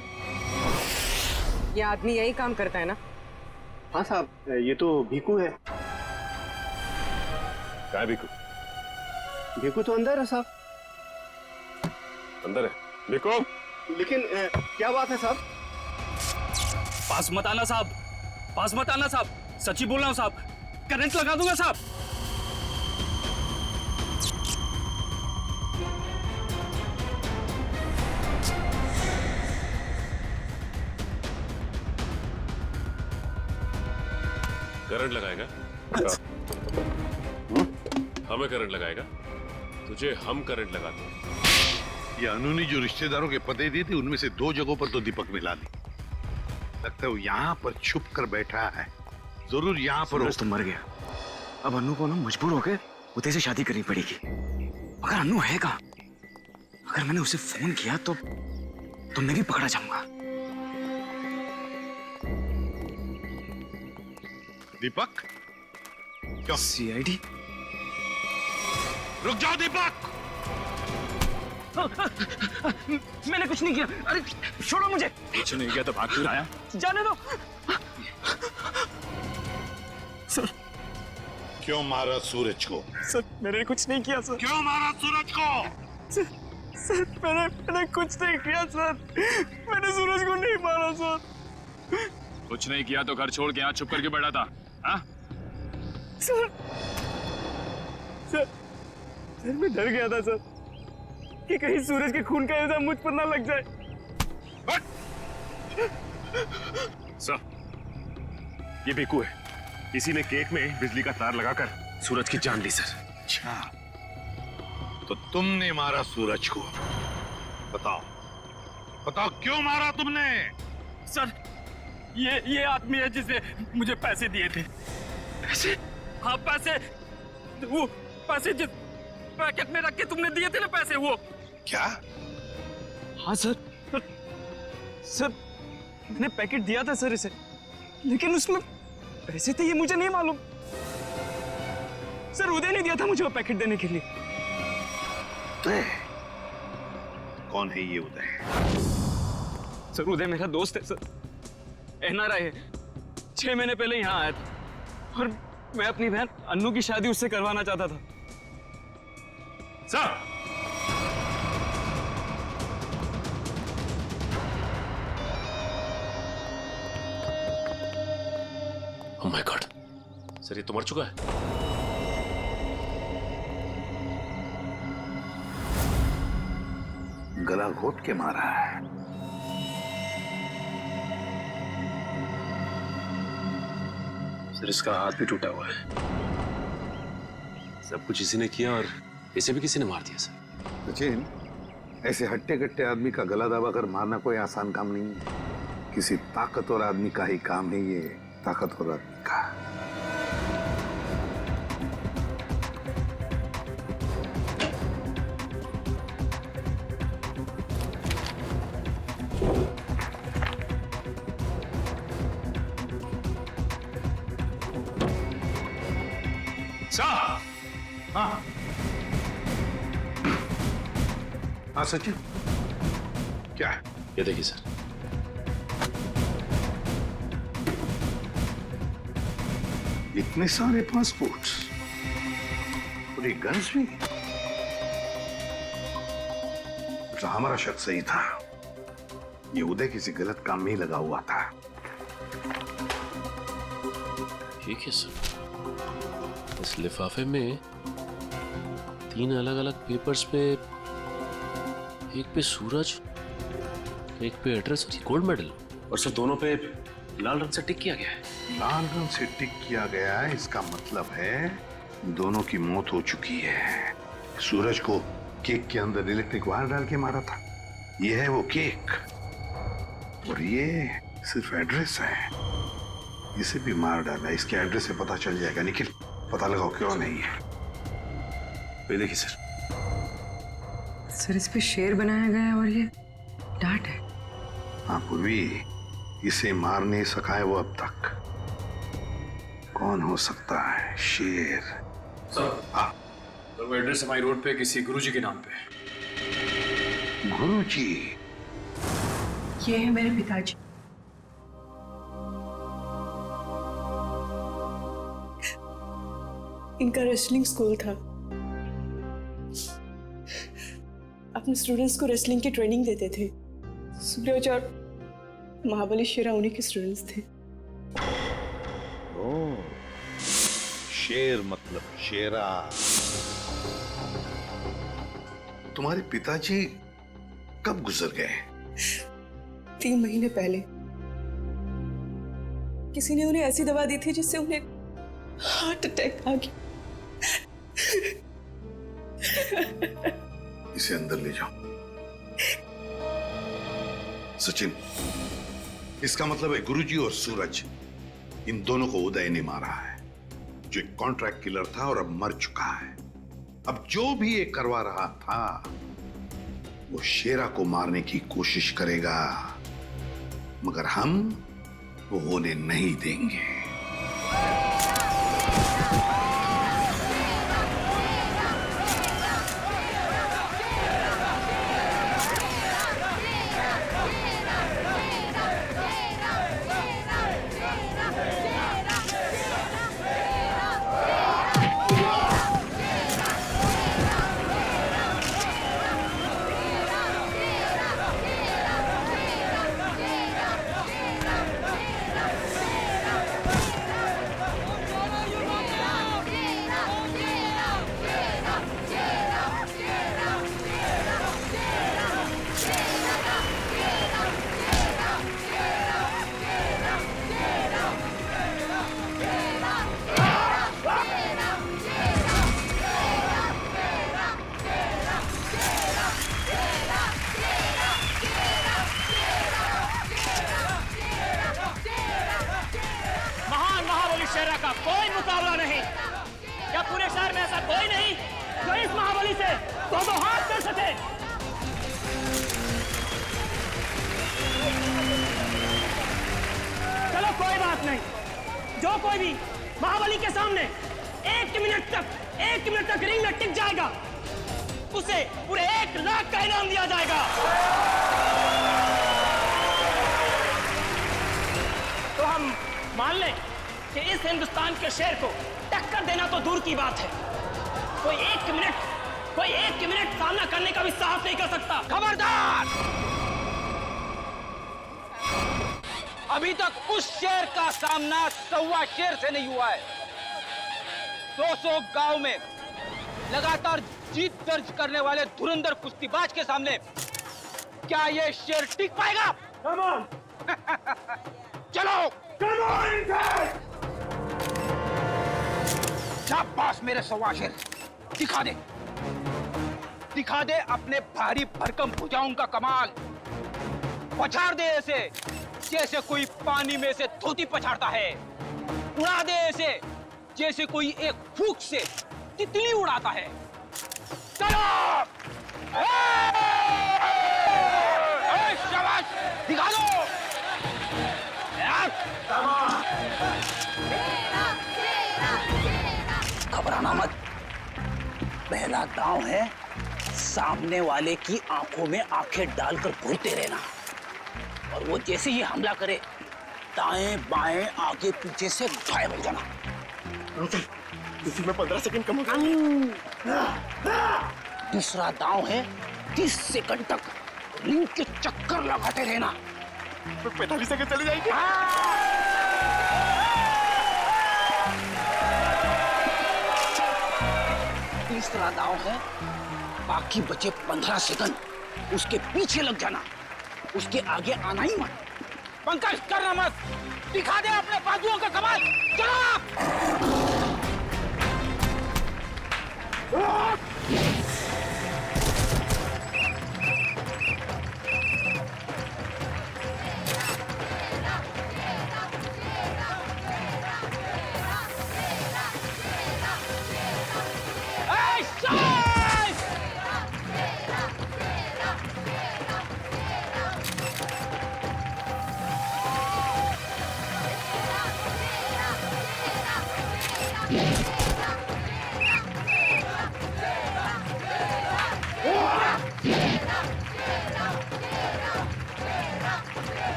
ये आदमी यही काम करता है ना? हाँ साहब, ये तो भीकू है। क्या है भीकू? भीकू तो अंदर है साहब। अंदर है भीकू? लेकिन क्या बात है साहब? पास मत आना साहब, पास मत आना साहब, सच्ची बोल रहा हूं साहब, करंट लगा दूंगा साहब। करंट लगाएगा? हमें करंट लगाएगा? तुझे हम करंट लगाते हैं। ये अनु ने जो रिश्तेदारों के पते दिए थे उनमें से 2 जगहों पर तो दीपक मिला ली। लगता है वो यहाँ पर छुप कर बैठा है। जरूर यहाँ पर सूरज तो मर गया। अब अनु को ना मजबूर होकर उदय से शादी करनी पड़ेगी। अगर अनु है कहाँ? अगर मैंने उसे फोन किया तो मैं भी पकड़ा जाऊंगा। दीपक? क्या? सीआईडी? रुक जाओ दीपक! मैंने कुछ नहीं किया। अरे छोड़ो मुझे। कुछ नहीं किया तो भाग क्यों आया? जाने दो। सर, क्यों मारा सूरज को? सर मैंने कुछ नहीं किया सर। क्यों मारा सूरज को? सर मैंने कुछ नहीं किया सर। मैंने सूरज को नहीं मारा सर। कुछ नहीं किया तो घर छोड़ के यहाँ चुप करके बैठा था? हाँ? सर मैं डर गया था सर कि कहीं सूरज के खून का इल्जाम मुझ पर ना लग जाए। सर ये बेकू है, इसी ने केक में बिजली का तार लगाकर सूरज की जान ली सर। अच्छा तो तुमने मारा सूरज को? बताओ क्यों मारा तुमने? सर ये आदमी है जिसे मुझे पैसे दिए थे। पैसे? हाँ पैसे, वो पैसे जिस पैकेट में रख के तुमने दिए थे ना पैसे, वो। क्या? हाँ सर मैंने पैकेट दिया था सर इसे, लेकिन उसमें पैसे थे ये मुझे नहीं मालूम। सर उदय ने दिया था मुझे वो पैकेट देने के लिए। उदय? कौन है ये उदय? सर उदय मेरा दोस्त है सर, NRI है। 6 महीने पहले यहाँ आया था और मैं अपनी बहन अन्नू की शादी उससे करवाना चाहता था। Sir oh my God, sir ये तो मर चुका है। गला घोट के मारा है। सर इसका हाथ भी टूटा हुआ है। सब कुछ इसी ने किया और इसे भी किसी ने मार दिया सर। सचिन, ऐसे हट्टे कट्टे आदमी का गला दबाकर मारना कोई आसान काम नहीं है। किसी ताकतवर आदमी का ही काम है ये, ताकतवर आदमी का। हाँ सचिन, क्या है? ये देखिए सर। इतने सारे पासपोर्ट्स और ये गन्स भी। तो हमारा शक सही था, ये उदय किसी गलत काम में ही लगा हुआ था। ठीक है सर, इस लिफाफे में 3 अलग-अलग पेपर्स पे, एक पे सूरज, एक पे एड्रेस और गोल्ड मेडल, और सर दोनों पे लाल रंग से टिक किया गया है। लाल रंग से टिक किया गया है, इसका मतलब है दोनों की मौत हो चुकी है। सूरज को केक के अंदर इलेक्ट्रिक वायर डाल के मारा था, ये है वो केक, और ये सिर्फ एड्रेस है। इसे भी मार डाला, इसके एड्रेस से पता चल जाएगा। निखिल पता लगाओ क्यों नहीं है। ये देखिए सर। सर इस पे शेर बनाया गया है और ये डांट है। हाँ पूर्वी, इसे मार नहीं सका है वो अब तक। कौन हो सकता है? शेर। सर तो वो एड्रेस हमारी रोड पे किसी गुरुजी के नाम पे। गुरुजी? ये है मेरे पिताजी। इनका रेसलिंग स्कूल था। अपने स्टूडेंट्स को रेसलिंग की ट्रेनिंग देते थे। सूरज और महाबली शेरा उन्हीं के स्टूडेंट्स थे। ओह, शेर मतलब शेरा। तुम्हारे पिताजी कब गुजर गए? 3 महीने पहले। किसी ने उन्हें ऐसी दवा दी थी जिससे उन्हें हार्ट अटैक आ गया। इसे अंदर ले जाओ। सचिन, इसका मतलब है गुरुजी और सूरज, इन दोनों को उदय ने मारा है, जो एक कॉन्ट्रैक्ट किलर था और अब मर चुका है। अब जो भी ये करवा रहा था वो शेरा को मारने की कोशिश करेगा, मगर हम वो होने नहीं देंगे। कोई भी महाबली के सामने 1 मिनट तक रिंग में टिक जाएगा, उसे पूरे 1 लाख का इनाम दिया जाएगा। तो हम मान लें कि इस हिंदुस्तान के शेर को टक्कर देना तो दूर की बात है, कोई एक मिनट सामना करने का भी साहस नहीं कर सकता। खबरदार! अभी तक उस शेर का सामना 1.25 शेर से नहीं हुआ है। 200 गांव में लगातार जीत दर्ज करने वाले धुरंधर कुश्तीबाज के सामने क्या ये शेर टिक पाएगा? Come on! चलो! Come on, शाबाश मेरे 1.25 शेर, दिखा दे अपने भारी भरकम भुजाओं का कमाल। पछाड़ दे ऐसे जैसे कोई पानी में से धोती पछाड़ता है, उड़ा दे ऐसे जैसे कोई एक फूंक से तितली उड़ाता है। चलो! शाबाश, दिखा दो! घबराना मत, पहला दांव है सामने वाले की आंखों में आंखें डालकर घूरते रहना, और वो जैसे ही हमला करे दाएं बाएं आगे पीछे से गायब हो जाना। इसी में 15 सेकंड कम होगा। दूसरा दांव है 30 सेकंड तक रिंग के चक्कर लगाते रहना। 45 सेकंड चली जाएगी। तीसरा दांव है बाकी बचे 15 सेकंड उसके पीछे लग जाना, उसके आगे आना ही मत। पंकज करना मत, दिखा दे अपने बाजुओं का कमाल। चलो!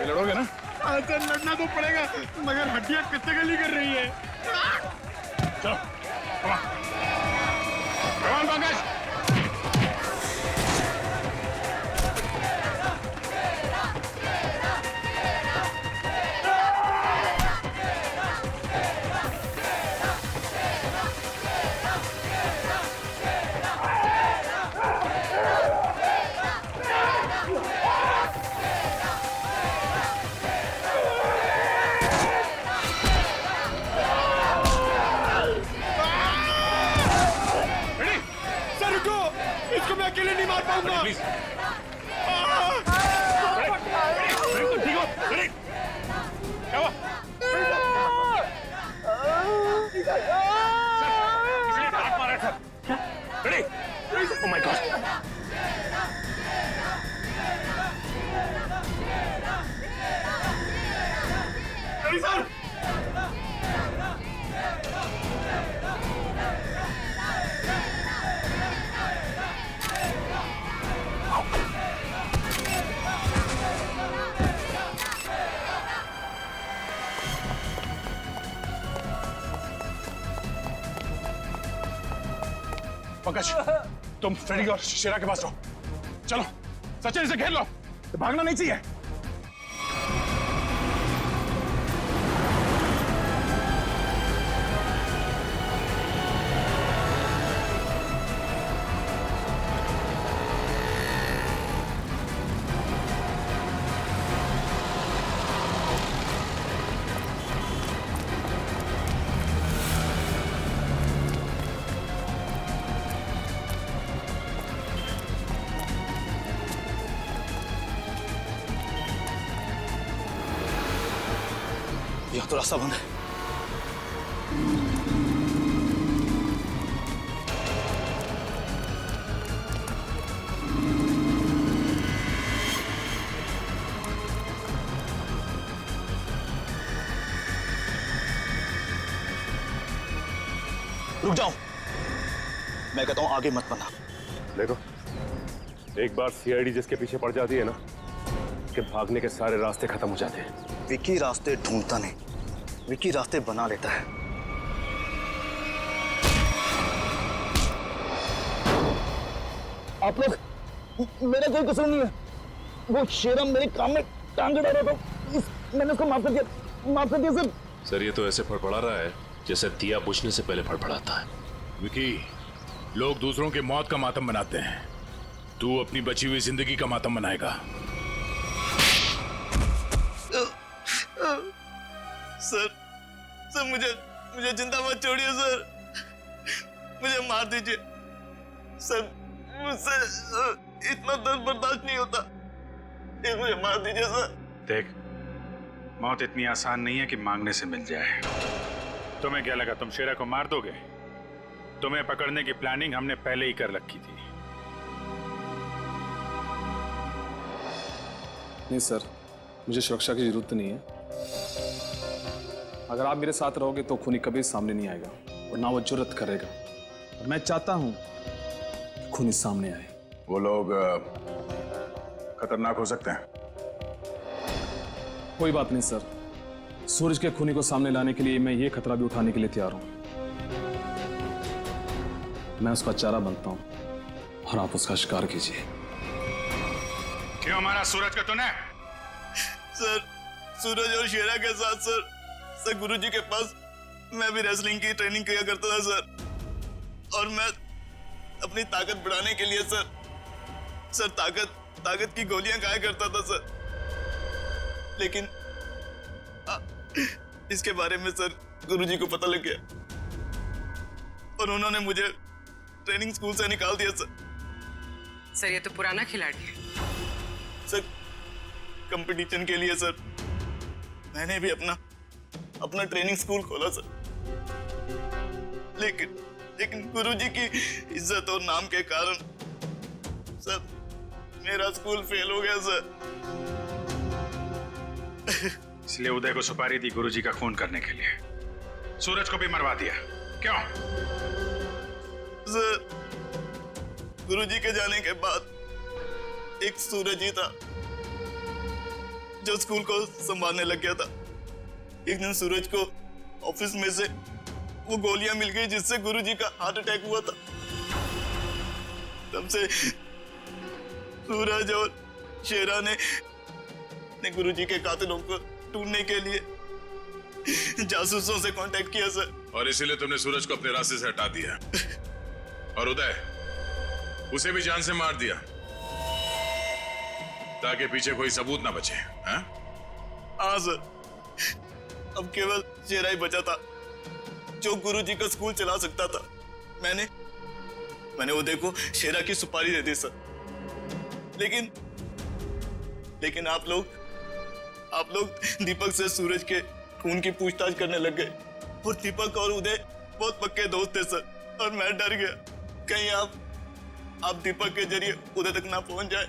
लड़ोगे ना? अच्छा, लड़ना तो पड़ेगा, मगर हड्डियां कितने गली कर रही है। चलो, कमान पंकज। इसको मैं अकेले नहीं मार पाऊंगा। प्लीज। ठीक हो? रेडी? क्या हुआ? इसने हाथ मारा था। Ready? Oh my God. Ready sir? Pankaj, तुम फ्रेडी और शेरा के पास रहो। चलो, सचिन इसे घेर लो, भागना नहीं चाहिए। यहाँ तो रास्ता बंद है। रुक जाओ, मैं कहता हूं आगे मत बढ़ना। देखो, एक बार सीआईडी जिसके पीछे पड़ जाती है ना, कि भागने के सारे रास्ते खत्म हो जाते हैं। विकी रास्ते ढूंढता नहीं, विकी रास्ते बना लेता है। आप लोग, मेरा कोई कसूर नहीं है। वो शेरा मेरे काम में टांग डाला था, मैंने उसको माफ कर दिया सर। सर ये तो ऐसे फड़फड़ा रहा है जैसे दिया बुझने से पहले फड़फड़ाता है। विकी, लोग दूसरों की मौत का मातम बनाते हैं, तू अपनी बची हुई जिंदगी का मातम बनाएगा। सर मुझे जिंदा मत छोड़िए सर, मुझे मार दीजिए सर, मुझसे इतना दर्द बर्दाश्त नहीं होता, मुझे मार दीजिए सर। देख, मौत इतनी आसान नहीं है कि मांगने से मिल जाए। तुम्हें क्या लगा तुम शेरा को मार दोगे? तुम्हें पकड़ने की प्लानिंग हमने पहले ही कर रखी थी। नहीं सर, मुझे सुरक्षा की जरूरत नहीं है। अगर आप मेरे साथ रहोगे तो खूनी कभी सामने नहीं आएगा और ना वो जुर्रत करेगा। और मैं चाहता हूं कि खूनी सामने आए। वो लोग खतरनाक हो सकते हैं। कोई बात नहीं सर, सूरज के खूनी को सामने लाने के लिए मैं ये खतरा भी उठाने के लिए तैयार हूं। मैं उसका चारा बनता हूं और आप उसका शिकार कीजिए। क्यों मारा सूरज का तूने? सर, सूरज और शेरा के साथ सर गुरुजी के पास मैं भी रेसलिंग की ट्रेनिंग किया करता था सर, और मैं अपनी ताकत बढ़ाने के लिए सर ताकत की गोलियां खाया करता था सर। लेकिन इसके बारे में सर गुरुजी को पता लग गया और उन्होंने मुझे ट्रेनिंग स्कूल से निकाल दिया सर। ये तो पुराना खिलाड़ी है सर। कंपटीशन के लिए सर मैंने भी अपना ट्रेनिंग स्कूल खोला सर, लेकिन गुरुजी की इज्जत और नाम के कारण सर मेरा स्कूल फेल हो गया सर। इसलिए उदय को सुपारी दी गुरुजी का खून करने के लिए, सूरज को भी मरवा दिया। क्यों? सर, गुरुजी के जाने के बाद एक सूरज ही था जो स्कूल को संभालने लग गया था। एक दिन सूरज को ऑफिस में से वो गोलियां मिल गई जिससे गुरुजी का हार्ट अटैक हुआ था। तब से सूरज और शेरा ने गुरुजी के कातिलों को ढूंढने के लिए जासूसों से कांटेक्ट किया सर। और इसीलिए तुमने सूरज को अपने रास्ते से हटा दिया और उदय उसे भी जान से मार दिया ताकि पीछे कोई सबूत ना बचे। हाँ सर, अब केवल शेरा ही बचा था जो गुरुजी का स्कूल चला सकता था। मैंने उदय को शेरा की सुपारी दे दी सर, लेकिन आप लोग दीपक से सूरज के खून की पूछताछ करने लग गए और दीपक और उदय बहुत पक्के दोस्त थे सर, और मैं डर गया कहीं आप दीपक के जरिए उदय तक ना पहुंच जाए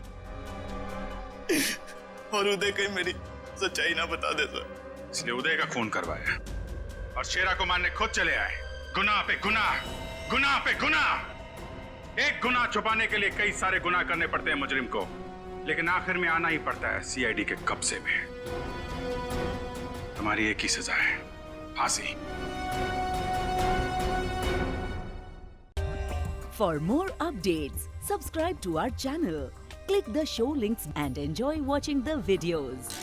और उदय कहीं मेरी सच्चाई ना बता दे सर। इसलिए उदय का खून करवाया और शेरा को मारने खुद चले आए। गुनाह पे गुनाह, गुनाह पे गुनाह। एक गुनाह छुपाने के लिए कई सारे गुनाह करने पड़ते हैं मुजरिम को, लेकिन आखिर में आना ही पड़ता है सीआईडी के कब्जे में। तुम्हारी एक ही सजा है, फांसी। For more updates, subscribe to our channel, click the show links and enjoy watching the videos.